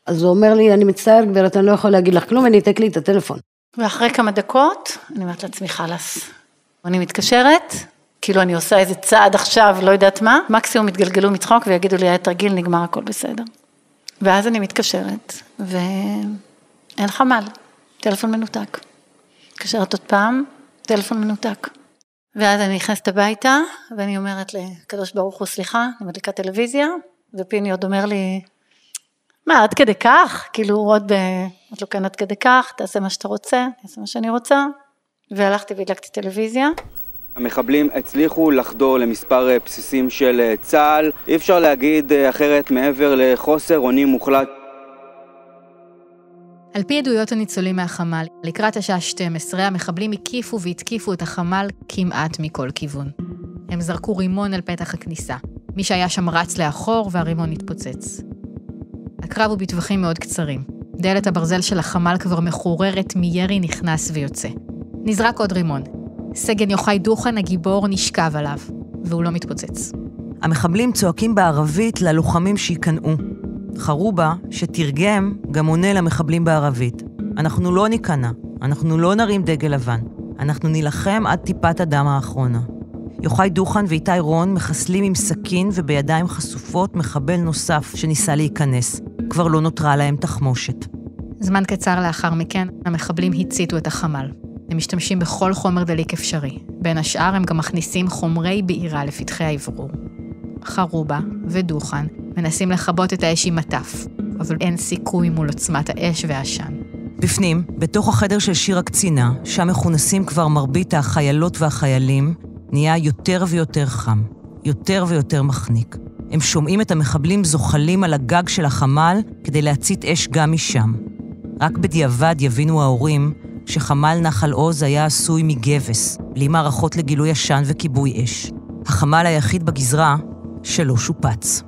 אז הוא אומר לי, אני מצטער גברת, אני לא יכול להגיד לך כלום, אני אתק לי את הטלפון. ואחרי כמה דקות, אני אומרת לעצמי חלס. אני מתקשרת, כאילו אני עושה איזה צעד עכשיו, לא יודעת מה, מקסימום יתגלגלו מצחוק ויגידו לי, היה תרגיל, נגמר הכל בסדר. ואז אני מתקשרת, ואין חמ"ל, טלפון מנותק. מתקשרת עוד פעם, טלפון מנותק. ואז אני נכנסת הביתה, ואני אומרת לקדוש ברוך הוא, סליחה, אני מדליקה טלוויזיה, ופיני עוד אומר לי, מה, עד כדי כך? כאילו עוד את לא כאן עד כדי כך, תעשה מה שאתה רוצה, תעשה מה שאני רוצה. והלכתי והדלקתי טלוויזיה. המחבלים הצליחו לחדור למספר בסיסים של צה"ל, אי אפשר להגיד אחרת מעבר לחוסר אונים מוחלט. על פי עדויות הניצולים מהחמ"ל, לקראת השעה 12, המחבלים הקיפו והתקיפו את החמ"ל כמעט מכל כיוון. הם זרקו רימון על פתח הכניסה. מי שהיה שם רץ לאחור והרימון התפוצץ. הקרב הוא בטווחים מאוד קצרים. דלת הברזל של החמ"ל כבר מחוררת מירי נכנס ויוצא. נזרק עוד רימון. סגן יוחאי דוכן הגיבור נשכב עליו, והוא לא מתפוצץ. המחבלים צועקים בערבית ללוחמים שיקנאו. חרובה, שתרגם, גם עונה למחבלים בערבית. אנחנו לא ניכנע, אנחנו לא נרים דגל לבן. אנחנו נילחם עד טיפת הדם האחרונה. יוחאי דוכן ואיתי רון מחסלים עם סכין ובידיים חשופות מחבל נוסף שניסה להיכנס. כבר לא נותרה להם תחמושת. זמן קצר לאחר מכן, המחבלים הציתו את החמ"ל. הם משתמשים בכל חומר דליק אפשרי. בין השאר הם גם מכניסים חומרי בעירה לפתחי האוורור. חרובה ודוכן מנסים לכבות את האש עם מטף, אבל אין סיכוי מול עוצמת האש והעשן. בפנים, בתוך החדר של שיר הקצינה, שם מכונסים כבר מרבית החיילות והחיילים, נהיה יותר ויותר חם, יותר ויותר מחניק. הם שומעים את המחבלים זוחלים על הגג של החמ"ל כדי להצית אש גם משם. רק בדיעבד יבינו ההורים שחמ"ל נחל עוז היה עשוי מגבס, בלי מערכות לגילוי עשן וכיבוי אש. החמ"ל היחיד בגזרה שלא שופץ.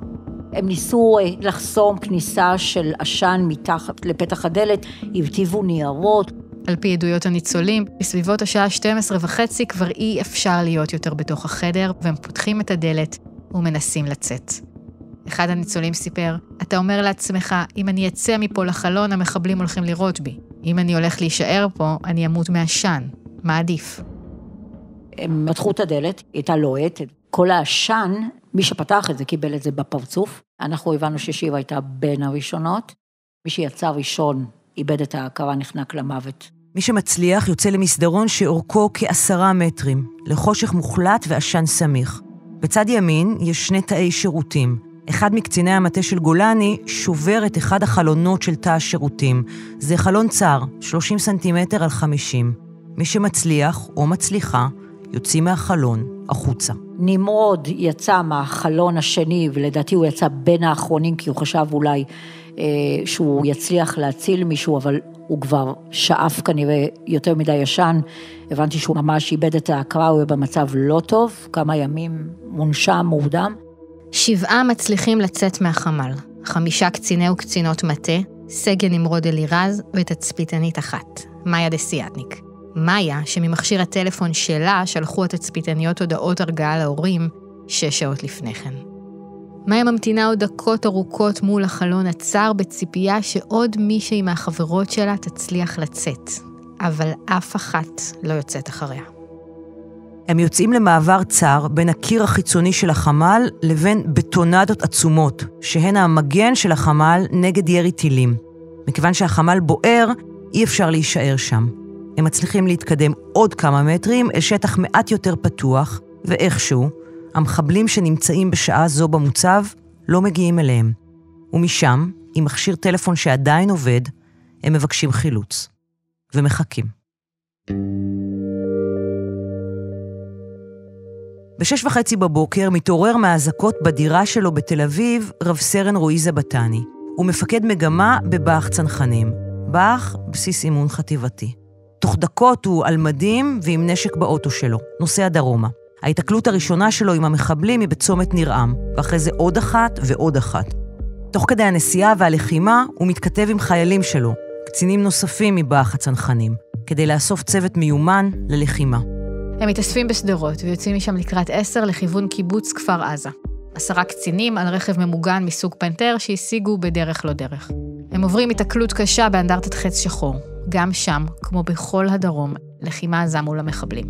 הם ניסו לחסום כניסה של עשן מתחת לפתח הדלת, הבטיבו ניירות. על פי עדויות הניצולים, בסביבות השעה 12:30 כבר אי אפשר להיות יותר בתוך החדר, והם פותחים את הדלת ומנסים לצאת. אחד הניצולים סיפר, אתה אומר לעצמך, אם אני אצא מפה לחלון, המחבלים הולכים לראות בי. אם אני הולך להישאר פה, אני אמות מעשן. מה עדיף? הם מתחו את הדלת, היא הייתה לוהטת. כל העשן, מי שפתח את זה קיבל את זה בפרצוף. אנחנו הבנו ששירה הייתה בין הראשונות. מי שיצא ראשון איבד את ההכרה, נחנק למוות. מי שמצליח יוצא למסדרון שאורכו כ10 מטרים, לחושך מוחלט ועשן סמיך. בצד ימין יש 2 תאי שירותים. אחד מקציני המטה של גולני שובר את אחד החלונות של תא השירותים. זה חלון צר, 30 סנטימטר על 50. מי שמצליח או מצליחה יוצאים מהחלון החוצה. נמרוד יצא מהחלון השני, ולדעתי הוא יצא בין האחרונים, כי הוא חשב אולי שהוא יצליח להציל מישהו, אבל הוא כבר שאף כנראה יותר מדי ישן. הבנתי שהוא ממש איבד את ההכרה, הוא במצב לא טוב, כמה ימים מונשם, מורדם. 7 מצליחים לצאת מהחמ"ל. 5 קציני וקצינות מטה, סגן נמרוד אלירז ותצפיתנית אחת, מאיה דסיאטניק. מאיה, שממכשיר הטלפון שלה שלחו התצפיתניות הודעות הרגעה להורים 6 שעות לפני כן. מאיה ממתינה עוד דקות ארוכות מול החלון הצר בציפייה שעוד מישהי מהחברות שלה תצליח לצאת, אבל אף אחת לא יוצאת אחריה. הם יוצאים למעבר צר בין הקיר החיצוני של החמ"ל לבין בטונדות עצומות, שהן המגן של החמ"ל נגד ירי טילים. מכיוון שהחמ"ל בוער, אי אפשר להישאר שם. הם מצליחים להתקדם עוד כמה מטרים אל שטח מעט יותר פתוח, ואיכשהו, המחבלים שנמצאים בשעה זו במוצב לא מגיעים אליהם. ומשם, עם מכשיר טלפון שעדיין עובד, הם מבקשים חילוץ. ומחכים. ב6:30 בבוקר מתעורר מהאזעקות בדירה שלו בתל אביב רב סרן רועי זבתני. הוא מפקד מגמה בבאח צנחנים. באח, בסיס אימון חטיבתי. תוך דקות הוא על מדים ועם נשק באוטו שלו, נוסע דרומה. ההתקלות הראשונה שלו עם המחבלים היא בצומת נרעם, ואחרי זה עוד אחת ועוד אחת. תוך כדי הנסיעה והלחימה הוא מתכתב עם חיילים שלו, קצינים נוספים מבאח הצנחנים, כדי לאסוף צוות מיומן ללחימה. הם מתאספים בסדרות ויוצאים משם לקראת 10 לכיוון קיבוץ כפר עזה. 10 קצינים על רכב ממוגן מסוג פנתר שהשיגו בדרך לא דרך. הם עוברים התקלות קשה באנדרטת חץ שחור. גם שם, כמו בכל הדרום, לחימה עזה מול המחבלים.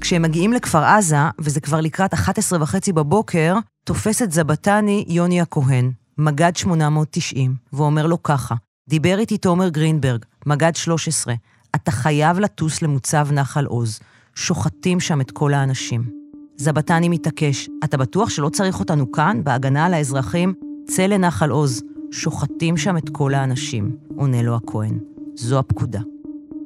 כשהם מגיעים לכפר עזה, וזה כבר לקראת 11:30 בבוקר, תופס את זבתני יוני הכהן, מגד 890, ואומר לו ככה, דיבר איתי תומר גרינברג, מגד 13, אתה חייב לטוס למוצב נחל עוז, שוחטים שם את כל האנשים. זבתני מתעקש, אתה בטוח שלא צריך אותנו כאן, בהגנה על האזרחים? צא לנחל עוז, שוחטים שם את כל האנשים, עונה לו הכהן. זו הפקודה.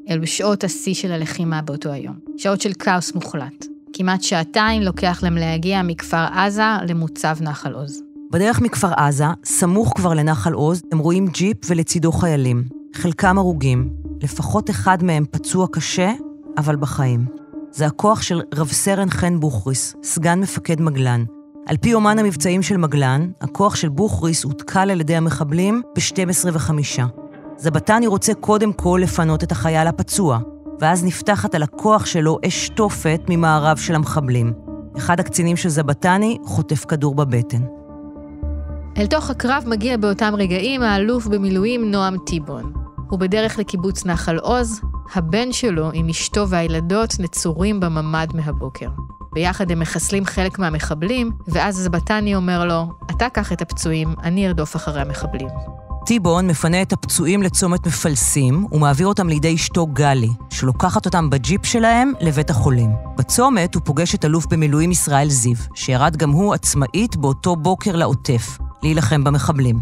אלו שעות השיא של הלחימה באותו היום. שעות של כאוס מוחלט. כמעט 2 שעתיים לוקח להם להגיע מכפר עזה למוצב נחל עוז. בדרך מכפר עזה, סמוך כבר לנחל עוז, הם רואים ג'יפ ולצידו חיילים. חלקם הרוגים. לפחות אחד מהם פצוע קשה, אבל בחיים. זה הכוח של רב סרן חן בוכריס, סגן מפקד מגלן. על פי אומן המבצעים של מגלן, הכוח של בוכריס הותקל על ידי המחבלים ב-12:05. זבתני רוצה קודם כל לפנות את החייל הפצוע, ואז נפתחת על הכוח שלו אש תופת ממערב של המחבלים. אחד הקצינים של זבתני חוטף כדור בבטן. אל תוך הקרב מגיע באותם רגעים האלוף במילואים נועם טיבון. הוא בדרך לקיבוץ נחל עוז, הבן שלו עם אשתו והילדות נצורים בממד מהבוקר. ביחד הם מחסלים חלק מהמחבלים, ואז זבטני אומר לו, אתה קח את הפצועים, אני ארדוף אחרי המחבלים. טיבון מפנה את הפצועים לצומת מפלסים, ומעביר אותם לידי אשתו גלי, שלוקחת אותם בג'יפ שלהם לבית החולים. בצומת הוא פוגש את אלוף במילואים ישראל זיו, שירד גם הוא עצמאית באותו בוקר לעוטף, להילחם במחבלים.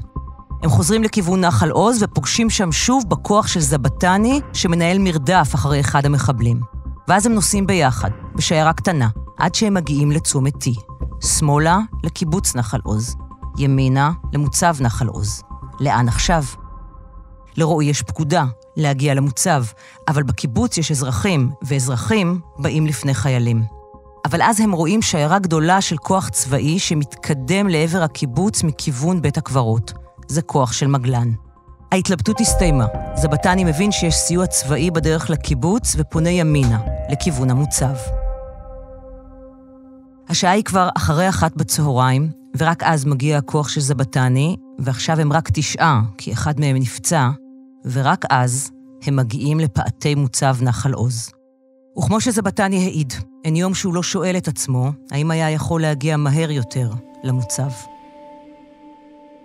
הם חוזרים לכיוון נחל עוז ופוגשים שם שוב בכוח של זבטני, שמנהל מרדף אחרי אחד המחבלים. ואז הם נוסעים ביחד, בשיירה קטנה, עד שהם מגיעים לצומת T. שמאלה לקיבוץ נחל עוז, ימינה למוצב נחל עוז. לאן עכשיו? לרועי יש פקודה להגיע למוצב, אבל בקיבוץ יש אזרחים, ואזרחים באים לפני חיילים. אבל אז הם רואים שיירה גדולה של כוח צבאי שמתקדם לעבר הקיבוץ מכיוון בית הקברות. זה כוח של מגלן. ההתלבטות הסתיימה. זבטני מבין שיש סיוע צבאי בדרך לקיבוץ ופונה ימינה, לכיוון המוצב. השעה היא כבר אחרי 1 בצהריים, ורק אז מגיע הכוח של זבטני, ועכשיו הם רק 9, כי אחד מהם נפצע, ורק אז הם מגיעים לפאתי מוצב נחל עוז. וכמו שזבטני העיד, אין יום שהוא לא שואל את עצמו, האם היה יכול להגיע מהר יותר למוצב.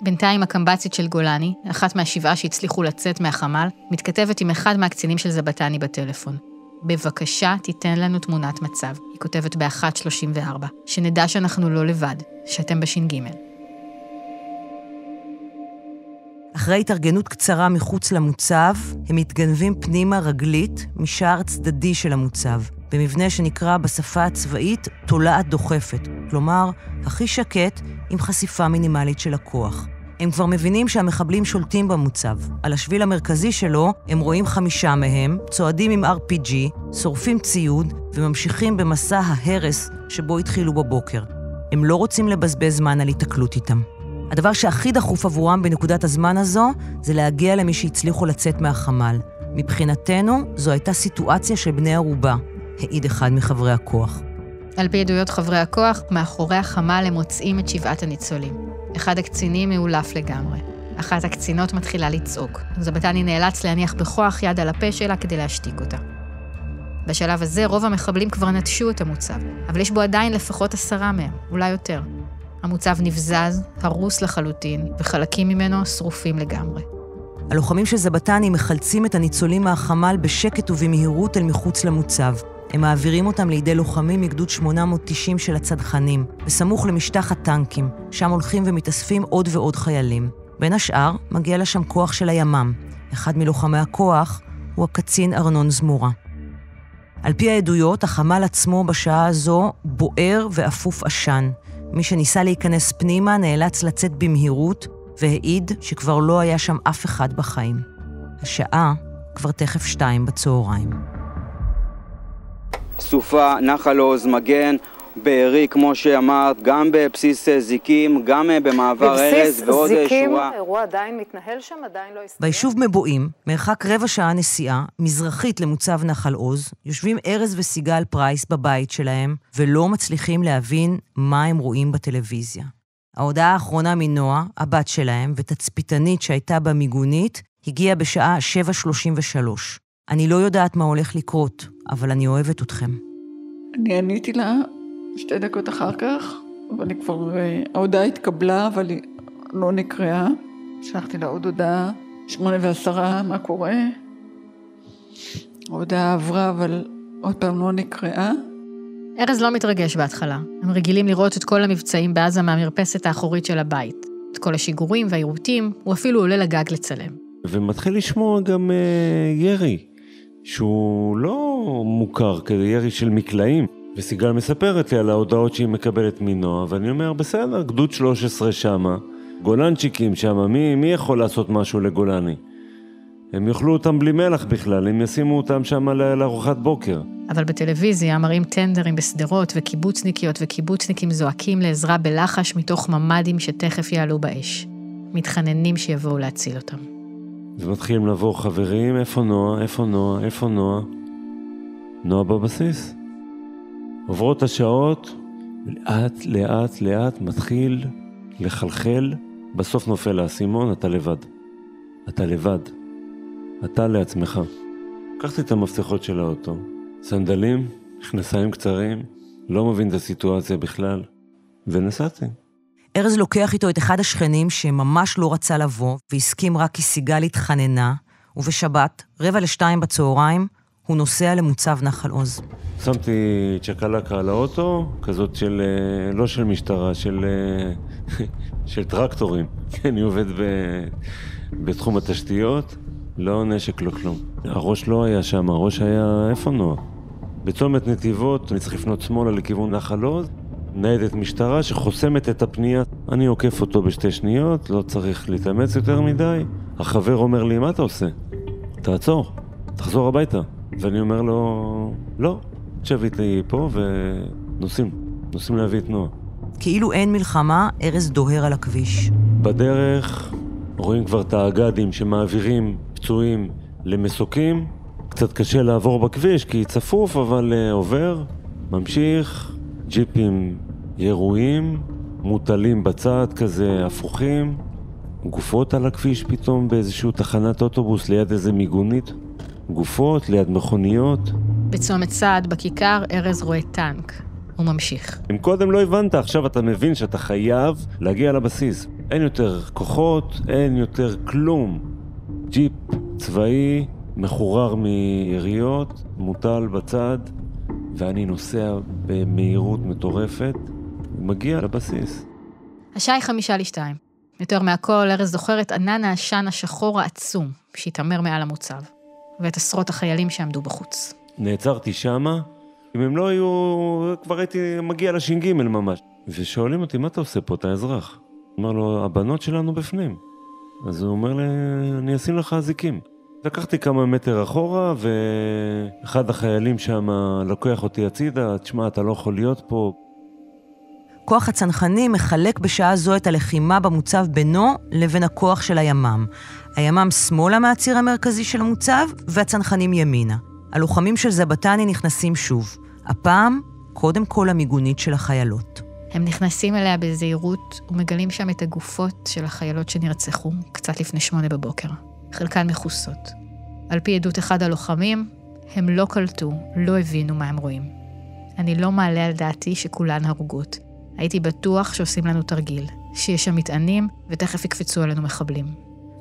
בינתיים הקמב"צית של גולני, אחת מה7 שהצליחו לצאת מהחמ"ל, מתכתבת עם אחד מהקצינים של זבטני בטלפון. בבקשה תיתן לנו תמונת מצב, היא כותבת ב-1:34, שנדע שאנחנו לא לבד, שאתם בש"ג. אחרי התארגנות קצרה מחוץ למוצב, הם מתגנבים פנימה רגלית משער צדדי של המוצב, במבנה שנקרא בשפה הצבאית תולעת דוחפת, כלומר, הכי שקט עם חשיפה מינימלית של הכוח. הם כבר מבינים שהמחבלים שולטים במוצב. על השביל המרכזי שלו הם רואים 5 מהם, צועדים עם RPG, שורפים ציוד וממשיכים במסע ההרס שבו התחילו בבוקר. הם לא רוצים לבזבז זמן על התקלות איתם. הדבר שהכי דחוף עבורם בנקודת הזמן הזו זה להגיע למי שהצליחו לצאת מהחמ"ל. מבחינתנו זו הייתה סיטואציה של בני ערובה, העיד אחד מחברי הכוח. על פי עדויות חברי הכוח, מאחורי החמ"ל הם מוצאים את 7 הניצולים. אחד הקצינים מאולף לגמרי. אחת הקצינות מתחילה לצעוק. זבטני נאלץ להניח בכוח יד על הפה שלה כדי להשתיק אותה. בשלב הזה רוב המחבלים כבר נטשו את המוצב, אבל יש בו עדיין לפחות 10 מהם, אולי יותר. המוצב נבזז, הרוס לחלוטין, וחלקים ממנו שרופים לגמרי. הלוחמים של זבטני מחלצים את הניצולים מהחמ"ל בשקט ובמהירות אל מחוץ למוצב. הם מעבירים אותם לידי לוחמים מגדוד 890 של הצדחנים, בסמוך למשטח הטנקים, שם הולכים ומתאספים עוד ועוד חיילים. בין השאר מגיע לשם כוח של הימ"מ. אחד מלוחמי הכוח הוא הקצין ארנון זמורה. על פי העדויות, החמ"ל עצמו בשעה הזו בוער ואפוף עשן. מי שניסה להיכנס פנימה נאלץ לצאת במהירות, והעיד שכבר לא היה שם אף אחד בחיים. השעה כבר תכף 2 בצהריים. סופה, נחל עוז, מגן, בארי, כמו שאמרת, גם בבסיס זיקים, גם במעבר ארז ועוד שורה. בבסיס זיקים, האירוע עדיין מתנהל שם, עדיין לא הסתיים. ביישוב מבועים, מרחק 15 שעה נסיעה, מזרחית למוצב נחל עוז, יושבים ארז וסיגל פרייס בבית שלהם, ולא מצליחים להבין מה הם רואים בטלוויזיה. ההודעה האחרונה מנועה, הבת שלהם, ותצפיתנית שהייתה במיגונית, הגיעה בשעה 7:33. אני לא יודעת מה הולך לקרות, אבל אני אוהבת אתכם. אני עניתי לה 2 דקות אחר כך, אבל היא כבר, ההודעה התקבלה, אבל היא לא נקראה. שלחתי לה עוד הודעה, 8:10, מה קורה? ההודעה עברה, אבל עוד פעם לא נקראה. ארז לא מתרגש בהתחלה. הם רגילים לראות את כל המבצעים בעזה מהמרפסת האחורית של הבית. את כל השיגורים והעירותים, הוא אפילו עולה לגג לצלם. ומתחיל לשמוע גם ירי, שהוא לא מוכר כירי של מקלעים. וסיגל מספרת לי על ההודעות שהיא מקבלת מנועה, ואני אומר, בסדר, גדוד 13 שמה, גולנצ'יקים שמה, מי יכול לעשות משהו לגולני? הם יאכלו אותם בלי מלח בכלל, הם ישימו אותם שמה לארוחת בוקר. אבל בטלוויזיה מראים טנדרים בסדרות וקיבוצניקיות וקיבוצניקים זועקים לעזרה בלחש מתוך ממדים שתכף יעלו באש. מתחננים שיבואו להציל אותם. ומתחילים לבוא חברים, איפה נועה, איפה נועה, איפה נועה? נועה בבסיס. עוברות השעות, לאט, לאט, לאט, מתחיל לחלחל, בסוף נופל האסימון, אתה לבד. אתה לבד. אתה לעצמך. לקחתי את המפתחות של האוטו, סנדלים, מכנסיים קצרים, לא מבין את הסיטואציה בכלל, ונסעתי. ארז לוקח איתו את אחד השכנים שממש לא רצה לבוא, והסכים רק כי סיגל התחננה, ובשבת, 1:45 בצהריים, הוא נוסע למוצב נחל עוז. שמתי צ'קלקה על האוטו, כזאת של, לא של משטרה, של טרקטורים. אני עובד בתחום התשתיות, לא נשק, לא כלום. הראש לא היה שם, הראש היה איפה נועה? בצומת נתיבות, אני צריך לפנות שמאלה לכיוון נחל עוז, ניידת משטרה שחוסמת את הפנייה. אני עוקף אותו ב2 שניות, לא צריך להתאמץ יותר מדי. החבר אומר לי, מה אתה עושה? תעצור, תחזור הביתה. ואני אומר לו, לא, תשב איתי פה ונוסעים להביא את נועה. כאילו אין מלחמה, ארז דוהר על הכביש. בדרך רואים כבר את האגדים שמעבירים פצועים למסוקים. קצת קשה לעבור בכביש כי צפוף, אבל עובר, ממשיך, ג'יפים ירועים, מוטלים בצד כזה הפוכים, גופות על הכביש פתאום באיזשהו תחנת אוטובוס ליד איזה מיגונית, גופות ליד מכוניות. בצומת צעד בכיכר ארז רואה טנק. הוא ממשיך. אם קודם לא הבנת, עכשיו אתה מבין שאתה חייב להגיע לבסיס. אין יותר כוחות, אין יותר כלום. ג'יפ צבאי, מחורר מיריות, מוטל בצד, ואני נוסע במהירות מטורפת, ומגיע לבסיס. השעה היא 1:55. יותר מהכל, ארז זוכר את ענן העשן השחור העצום, שהתאמר מעל המוצב, ואת עשרות החיילים שעמדו בחוץ. נעצרתי שמה, אם הם לא היו, כבר הייתי מגיע לש"ג ממש. ושואלים אותי, מה אתה עושה פה, אתה אזרח? אומר לו, הבנות שלנו בפנים. אז הוא אומר לי, אני אשים לך אזיקים. לקחתי כמה מטר אחורה, ואחד החיילים שם לוקח אותי הצידה, תשמע, אתה לא יכול להיות פה. כוח הצנחנים מחלק בשעה זו את הלחימה במוצב בינו לבין הכוח של הימ"מ. הימ"מ שמאלה מהציר המרכזי של המוצב, והצנחנים ימינה. הלוחמים של זבטני נכנסים שוב. הפעם, קודם כל המיגונית של החיילות. הם נכנסים אליה בזהירות ומגלים שם את הגופות של החיילות שנרצחו קצת לפני 8 בבוקר. חלקן מחוסות. על פי עדות אחד הלוחמים, הם לא קלטו, לא הבינו מה הם רואים. אני לא מעלה על דעתי שכולן הרוגות. הייתי בטוח שעושים לנו תרגיל, שיש שם מטענים ותכף יקפצו עלינו מחבלים.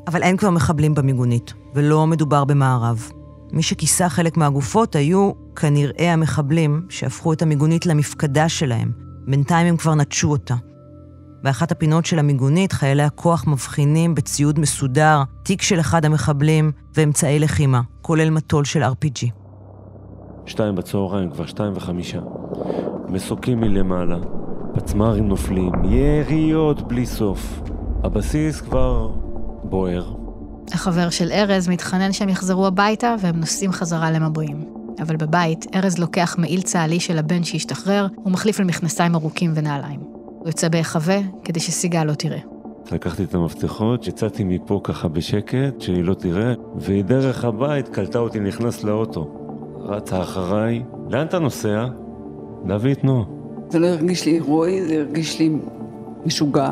אבל אין כבר מחבלים במיגונית, ולא מדובר במערב. מי שכיסה חלק מהגופות היו כנראה המחבלים שהפכו את המיגונית למפקדה שלהם. בינתיים הם כבר נטשו אותה. באחת הפינות של המיגונית חיילי הכוח מבחינים בציוד מסודר, תיק של אחד המחבלים ואמצעי לחימה, כולל מטול של RPG. 2 בצהריים, כבר 2:05. מסוקים מלמעלה, פצמרים נופלים, יריות בלי סוף. הבסיס כבר בוער. החבר של ארז מתחנן שהם יחזרו הביתה והם נוסעים חזרה למבועים. אבל בבית, ארז לוקח מעיל צהלי של הבן שהשתחרר, ומחליף למכנסיים ארוכים ונעליים. הוא יוצא בהיחווה כדי שסיגל לא תראה. לקחתי את המפתחות, יצאתי מפה ככה בשקט, שהיא לא תראה, והיא דרך הבית קלטה אותי נכנס לאוטו. רצה אחריי, לאן אתה נוסע? להביא את נועה. זה לא הרגיש לי רוי, זה הרגיש לי משוגע.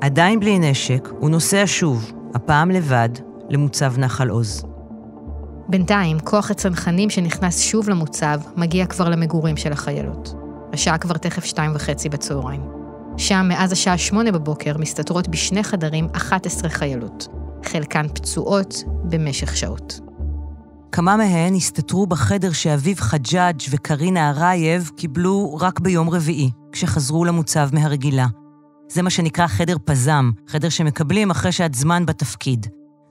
עדיין בלי נשק, הוא נוסע שוב, הפעם לבד, למוצב נחל עוז. בינתיים, כוח הצנחנים שנכנס שוב למוצב, מגיע כבר למגורים של החיילות. השעה כבר תכף 2:30 בצהריים. שם, מאז השעה 8 בבוקר, מסתתרות בשני חדרים 11 חיילות. חלקן פצועות במשך שעות. כמה מהן הסתתרו בחדר שאביב חג'אג' וקרינה ארייב קיבלו רק ביום רביעי, כשחזרו למוצב מהרגילה. זה מה שנקרא חדר פזם, חדר שמקבלים אחרי שעת זמן בתפקיד.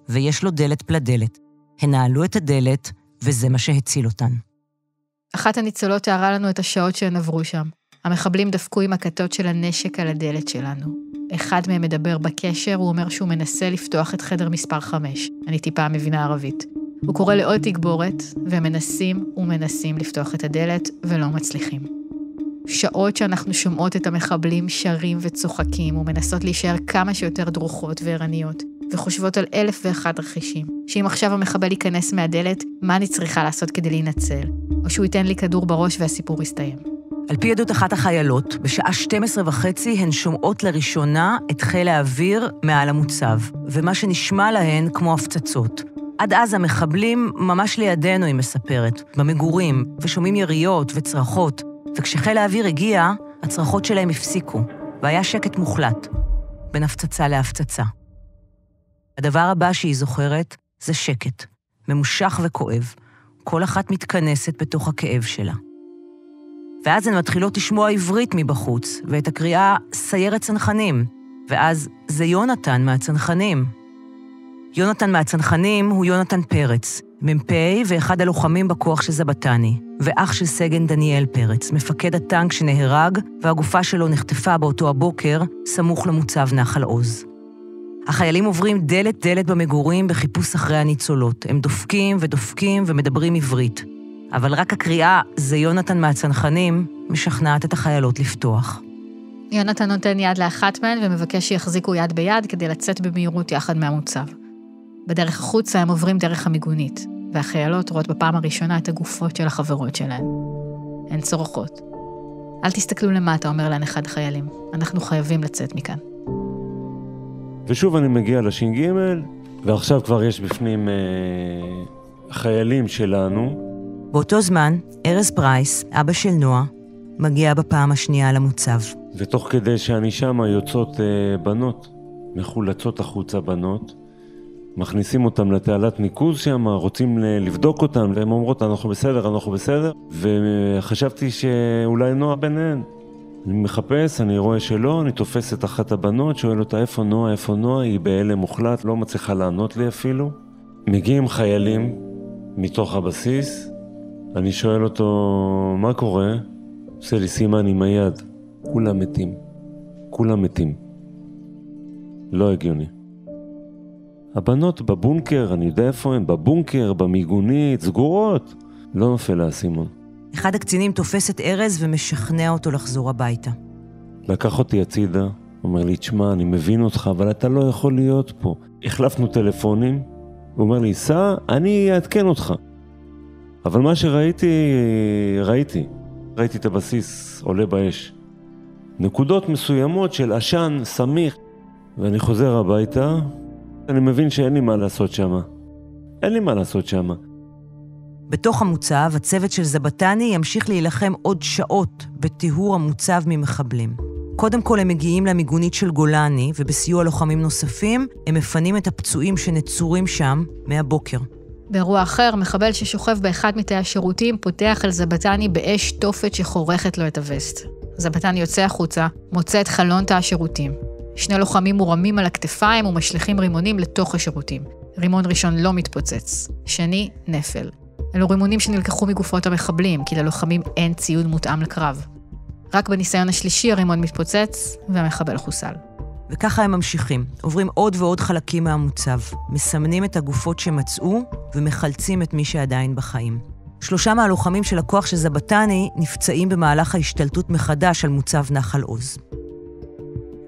ויש לו דלת פלדלת. הנעלו את הדלת, וזה מה שהציל אותן. אחת הניצולות תיארה לנו את השעות שהן עברו שם. המחבלים דפקו עם הכתות של הנשק על הדלת שלנו. אחד מהם מדבר בקשר, הוא אומר שהוא מנסה לפתוח את חדר מספר 5. אני טיפה מבינה ערבית. הוא קורא לעוד תגבורת, והם מנסים לפתוח את הדלת, ולא מצליחים. שעות שאנחנו שומעות את המחבלים שרים וצוחקים, ומנסות להישאר כמה שיותר דרוכות וערניות, וחושבות על 1,001 רכישים. שאם עכשיו המחבל ייכנס מהדלת, מה אני צריכה לעשות כדי להינצל? או שהוא ייתן לי כדור בראש והסיפור יסתיים. על פי עדות אחת החיילות, בשעה 12:30 הן שומעות לראשונה את חיל האוויר מעל המוצב, ומה שנשמע להן כמו הפצצות. עד אז המחבלים ממש לידינו, היא מספרת, במגורים, ושומעים יריות וצרחות, וכשחיל האוויר הגיע, הצרחות שלהם הפסיקו, והיה שקט מוחלט, בין הפצצה להפצצה. הדבר הבא שהיא זוכרת זה שקט, ממושך וכואב, כל אחת מתכנסת בתוך הכאב שלה. ואז הן מתחילות לשמוע עברית מבחוץ, ואת הקריאה סיירת צנחנים, ואז זה יונתן מהצנחנים. יונתן מהצנחנים הוא יונתן פרץ, מ"פ ואחד הלוחמים בכוח של זבטני, ואח של סגן דניאל פרץ, מפקד הטנק שנהרג, והגופה שלו נחטפה באותו הבוקר, סמוך למוצב נחל עוז. החיילים עוברים דלת במגורים בחיפוש אחרי הניצולות. הם דופקים ודופקים ומדברים עברית. אבל רק הקריאה "זה יונתן מהצנחנים" משכנעת את החיילות לפתוח. יונתן נותן יד לאחת מהן ומבקש שיחזיקו יד ביד כדי לצאת במהירות יחד מהמוצב. בדרך החוצה הם עוברים דרך המיגונית, והחיילות רואות בפעם הראשונה את הגופות של החברות שלהן. הן צורחות. אל תסתכלו למטה, אומר להן אחד החיילים. אנחנו חייבים לצאת מכאן. ושוב אני מגיע לש"ג, ועכשיו כבר יש בפנים חיילים שלנו. באותו זמן, ארז פרייס, אבא של נועה, מגיע בפעם השנייה למוצב. ותוך כדי שאני שמה יוצאות בנות, מחולצות החוצה בנות, מכניסים אותם לתעלת ניקוז שם, רוצים לבדוק אותם, והן אומרות, אנחנו בסדר, וחשבתי שאולי נועה ביניהן. אני מחפש, אני רואה שלא, אני תופס את אחת הבנות, שואל אותה איפה נועה, היא בהלם מוחלט, לא מצליחה לענות לי אפילו. מגיעים חיילים מתוך הבסיס, אני שואל אותו, מה קורה? עושה לי סימן עם היד, כולם מתים. לא הגיוני. הבנות בבונקר, אני יודע איפה הם, בבונקר, במיגונית, סגורות. לא נופל האסימון. אחד הקצינים תופס את ארז ומשכנע אותו לחזור הביתה. לקח אותי הצידה, אומר לי, תשמע, אני מבין אותך, אבל אתה לא יכול להיות פה. החלפנו טלפונים, הוא אומר לי, סע, אני אעדכן אותך. אבל מה ראיתי את הבסיס עולה באש. נקודות מסוימות של עשן סמיך, ואני חוזר הביתה, אני מבין שאין לי מה לעשות שמה. בתוך המוצב, הצוות של זבטני ימשיך להילחם עוד שעות בטיהור המוצב ממחבלים. קודם כל הם מגיעים למיגונית של גולני, ובסיוע לוחמים נוספים, הם מפנים את הפצועים שנצורים שם מהבוקר. באירוע אחר, מחבל ששוכב באחד מתאי השירותים פותח על זבטני באש תופת שחורכת לו את הווסט. זבטני יוצא החוצה, מוצא את חלון תא השירותים. שני לוחמים מורמים על הכתפיים ומשליכים רימונים לתוך השירותים. רימון ראשון לא מתפוצץ, שני נפל. אלו רימונים שנלקחו מגופות המחבלים, כי ללוחמים אין ציוד מותאם לקרב. רק בניסיון השלישי הרימון מתפוצץ והמחבל חוסל. וככה הם ממשיכים, עוברים עוד ועוד חלקים מהמוצב, מסמנים את הגופות שמצאו ומחלצים את מי שעדיין בחיים. 3 מהלוחמים של הכוח של זבטני נפצעים במהלך ההשתלטות מחדש על מוצב נחל עוז.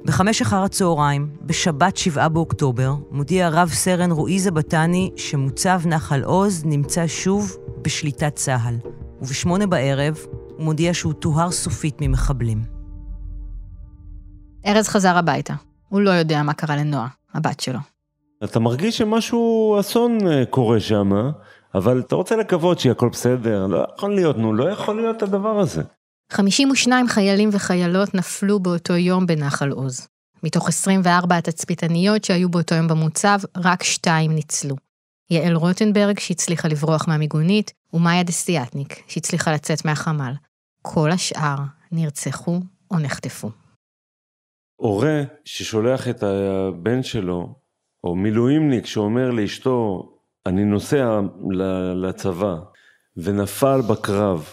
ב5 אחר הצהריים, בשבת 7 באוקטובר, מודיע רב סרן רועי זבטני שמוצב נחל עוז נמצא שוב בשליטת צה"ל, וב8 בערב הוא מודיע שהוא טוהר סופית ממחבלים. ארז חזר הביתה. הוא לא יודע מה קרה לנועה, הבת שלו. אתה מרגיש שמשהו אסון קורה שם, אבל אתה רוצה לקוות שהכל בסדר, לא יכול להיות הדבר הזה. 52 חיילים וחיילות נפלו באותו יום בנחל עוז. מתוך 24 התצפיתניות שהיו באותו יום במוצב, רק 2 ניצלו. יעל רוטנברג שהצליחה לברוח מהמיגונית, ומאיה דסטיאטניק שהצליחה לצאת מהחמ"ל. כל השאר נרצחו או נחטפו. הורה ששולח את הבן שלו, או מילואימניק שאומר לאשתו, אני נוסע לצבא, ונפל בקרב,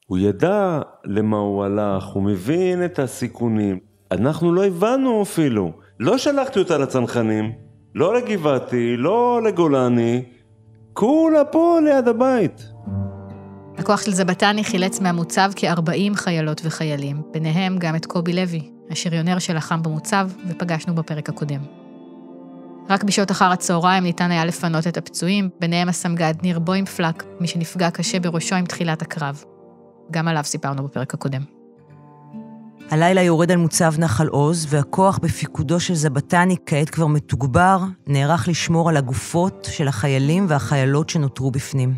הוא ידע למה הוא הלך, הוא מבין את הסיכונים. אנחנו לא הבנו אפילו. לא שלחתי אותה לצנחנים, לא לגבעתי, לא לגולני, כולה פה ליד הבית. הכוח של זבטני חילץ מהמוצב כ-40 חיילות וחיילים, ביניהם גם את קובי לוי, השריונר שלחם במוצב, ופגשנו בפרק הקודם. רק בשעות אחר הצהריים ניתן היה לפנות את הפצועים, ביניהם הסמג"ד ניר בוימפלק, מי שנפגע קשה בראשו עם תחילת הקרב. גם עליו סיפרנו בפרק הקודם. הלילה יורד על מוצב נחל עוז, והכוח בפיקודו של זבטני, כעת כבר מתוגבר, נערך לשמור על הגופות של החיילים והחיילות שנותרו בפנים.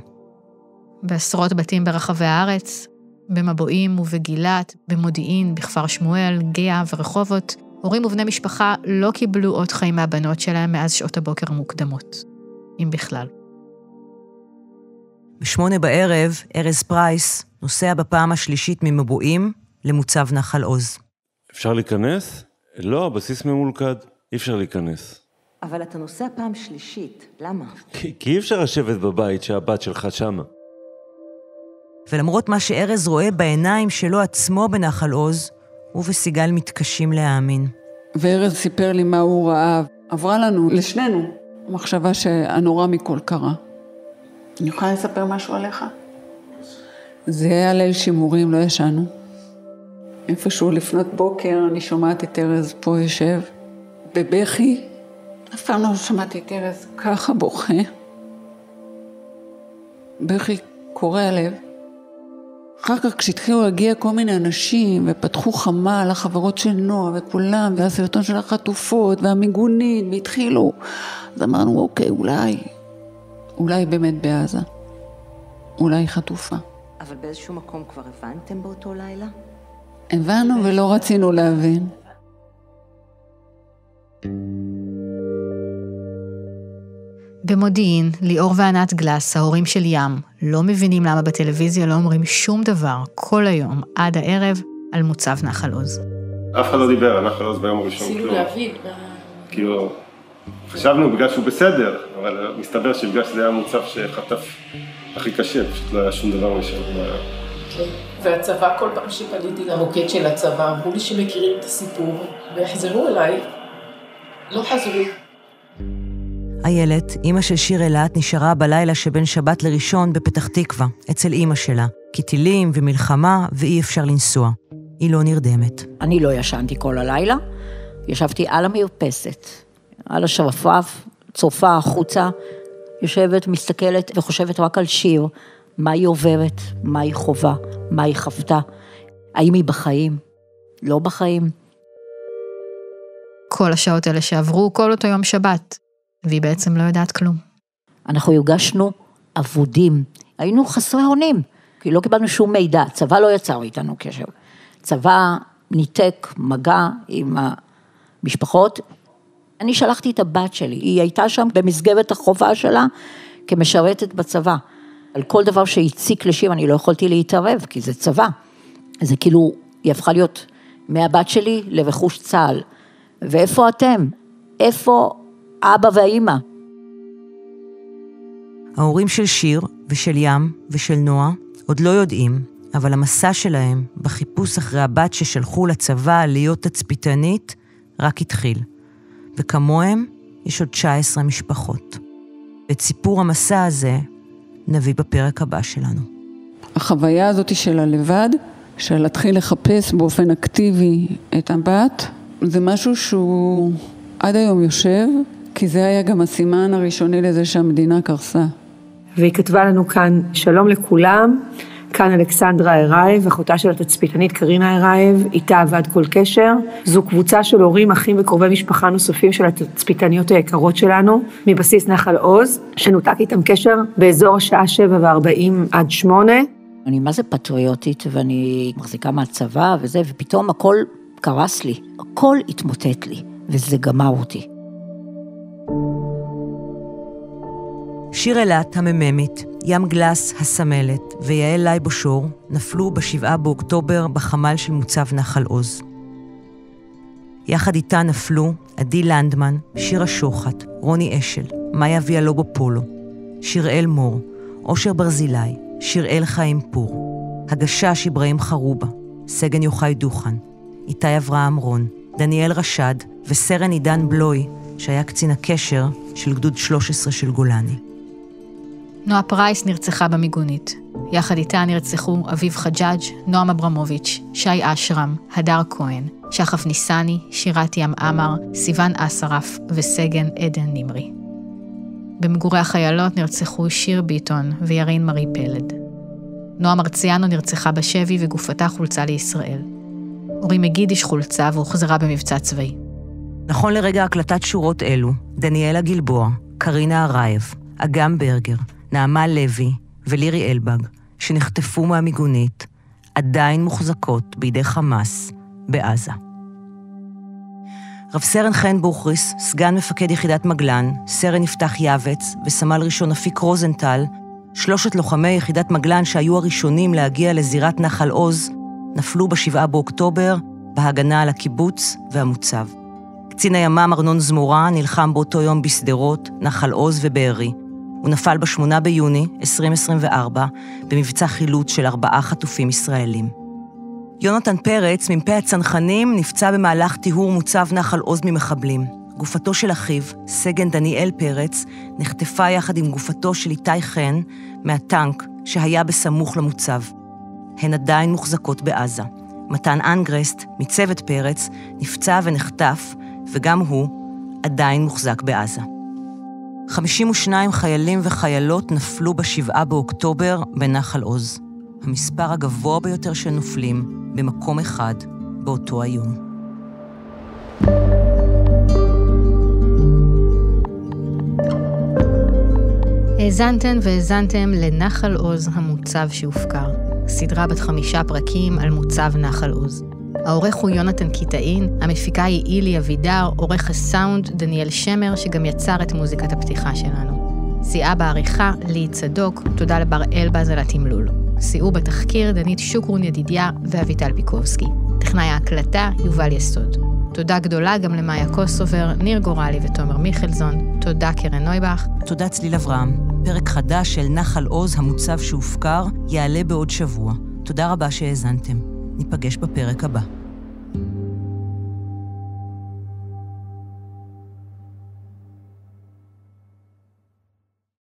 בעשרות בתים ברחבי הארץ, במבועים ובגילת, במודיעין, בכפר שמואל, גאה ורחובות, הורים ובני משפחה לא קיבלו עוד חיים מהבנות שלהם מאז שעות הבוקר המוקדמות, אם בכלל. 8 בערב, ארז פרייס נוסע בפעם השלישית ממבועים למוצב נחל עוז. אפשר להיכנס? לא, הבסיס ממולכד, אי אפשר להיכנס. אבל אתה נוסע פעם שלישית, למה? כי אי אפשר לשבת בבית שהבת שלך שמה. ולמרות מה שארז רואה בעיניים שלו עצמו בנחל עוז, הוא וסיגל מתקשים להאמין. וארז סיפר לי מה הוא ראה. עברה לנו, לשנינו, מחשבה שהנורא מכל קרה. אני יכולה לספר משהו עליך? זה היה ליל שימורים, לא ישנו. איפשהו לפנות בוקר אני שומעת את ארז פה יושב, בבכי. אף פעם לא שמעתי את ארז ככה בוכה. בכי קורע לב. אחר כך כשהתחילו להגיע כל מיני אנשים ופתחו חמ"ל, החברות של נועה וכולם, והסרטון של החטופות והמיגונית, והתחילו. אז אמרנו, אוקיי, אולי באמת בעזה. אולי חטופה. אבל באיזשהו מקום כבר הבנתם באותו לילה? הבנו ולא רצינו להבין. במודיעין, ליאור וענת גלס, ההורים של ים, לא מבינים למה בטלוויזיה לא אומרים שום דבר, כל היום, עד הערב, על מוצב נחל עוז. אף אחד לא דיבר על נחל עוז ביום הראשון. ניסינו להבין. כאילו, חשבנו בגלל שהוא בסדר, אבל מסתבר שבגלל שזה היה מוצב שחטף הכי קשה, פשוט לא היה שום דבר משם. והצבא, כל פעם שפניתי למוקד של הצבא, אמרו לי שמכירים את הסיפור, והחזרו אליי, לא חזרו. איילת, אמא של שיר אילת, נשארה בלילה שבין שבת לראשון בפתח תקווה, אצל אמא שלה, כי טילים ומלחמה ואי אפשר לנסוע. היא לא נרדמת. אני לא ישנתי כל הלילה, ישבתי על המרפסת, על השרפרף, צופה החוצה, יושבת, מסתכלת וחושבת רק על שיר, מה היא עוברת, מה היא חובה, מה היא חוותה, האם היא בחיים, לא בחיים. כל השעות האלה שעברו, כל אותו יום שבת, והיא בעצם לא יודעת כלום. אנחנו הרגשנו עבודים, היינו חסרי אונים, כי לא קיבלנו שום מידע, צבא לא יצר איתנו קשר. צבא ניתק מגע עם המשפחות. אני שלחתי את הבת שלי, היא הייתה שם במסגרת החובה שלה כמשרתת בצבא. על כל דבר שהציק לשיר אני לא יכולתי להתערב, כי זה צבא. זה כאילו, היא הפכה להיות מהבת שלי לרכוש צה"ל. ואיפה אתם? איפה אבא ואמא? ההורים של שיר ושל ים ושל נועה עוד לא יודעים, אבל המסע שלהם בחיפוש אחרי הבת ששלחו לצבא להיות תצפיתנית רק התחיל. וכמוהם יש עוד 19 משפחות. את סיפור המסע הזה נביא בפרק הבא שלנו. החוויה הזאת של הלבד, של להתחיל לחפש באופן אקטיבי את הבת, זה משהו שהוא עד היום יושב, כי זה היה גם הסימן הראשוני לזה שהמדינה קרסה. והיא כתבה לנו כאן, שלום לכולם, כאן אלכסנדרה ארייב, אחותה של התצפיתנית קרינה ארייב, איתה עבד כל קשר. זו קבוצה של הורים, אחים וקרובי משפחה נוספים של התצפיתניות היקרות שלנו, מבסיס נחל עוז, שנותק איתם קשר באזור השעה 7:40 עד 8. אני מה זה פטריוטית, ואני מחזיקה מהצבא וזה, ופתאום הכל קרס לי, הכל התמוטט לי, וזה גמר אותי. שיר אילת המממית, ים גלס הסמלת ויעל לייבושור נפלו ב7 באוקטובר בחמ"ל של מוצב נחל עוז. יחד איתה נפלו עדי לנדמן, שירה שוחט, רוני אשל, מאיה ויאלובופולו, שיראל מור, אושר ברזילי, שיראל חיים פור, הגשש אברהים חרובה, סגן יוחאי דוכן, איתי אברהם רון, דניאל רשד וסרן עידן בלוי, שהיה קצין הקשר של גדוד 13 של גולני. נועה פרייס נרצחה במיגונית. יחד איתה נרצחו אביב חג'אג', נועם אברמוביץ', שי אשרם, הדר כהן, שחף ניסני, שירת ים אמר, סיוון אסרף וסגן עדן נמרי. במגורי החיילות נרצחו שיר ביטון וירין מרי פלד. נועה מרציאנו נרצחה בשבי וגופתה חולצה לישראל. אורי מגידיש חולצה והוחזרה במבצע צבאי. נכון לרגע הקלטת שורות אלו, דניאלה גלבוע, קרינה הרייב, אגם ברגר, נעמה לוי ולירי אלבג, שנחטפו מהמיגונית, עדיין מוחזקות בידי חמאס בעזה. רב סרן חן בוכריס, סגן מפקד יחידת מגלן, סרן יפתח יבץ וסמל ראשון אפיק רוזנטל, 3 לוחמי יחידת מגלן שהיו הראשונים להגיע לזירת נחל עוז, נפלו ב7 באוקטובר בהגנה על הקיבוץ והמוצב. קצין הימ"מ ארנון זמורה נלחם באותו יום בשדרות, נחל עוז ובארי. הוא נפל ב8 ביוני 2024 במבצע חילוץ של 4 חטופים ישראלים. יונתן פרץ, מ"פ הצנחנים, נפצע במהלך טיהור מוצב נחל עוז ממחבלים. גופתו של אחיו, סגן דניאל פרץ, נחטפה יחד עם גופתו של איתי חן מהטנק שהיה בסמוך למוצב. הן עדיין מוחזקות בעזה. מתן אנגרסט, מצוות פרץ, נפצע ונחטף, וגם הוא עדיין מוחזק בעזה. 52 חיילים וחיילות נפלו ב7 באוקטובר בנחל עוז. המספר הגבוה ביותר של נופלים במקום אחד באותו היום. האזנתן והאזנתם לנחל עוז המוצב שהופקר. סדרה בת 5 פרקים על מוצב נחל עוז. העורך הוא יונתן קיטאין, המפיקה היא אילי אבידר, עורך הסאונד דניאל שמר, שגם יצר את מוזיקת הפתיחה שלנו. סייעה בעריכה לי צדוק, תודה לבר אלבז על התמלול. סייעו בתחקיר דנית שוקרון ידידיה ואביטל פיקובסקי. טכנאי ההקלטה יובל יסוד. תודה גדולה גם למאיה קוסובר, ניר גורלי ותומר מיכלזון. תודה קרן נויבך. תודה צליל אברהם. פרק חדש של נחל עוז המוצב שהופקר יעלה בעוד שבוע. תודה רבה שהאזנתם. ניפגש בפרק הבא.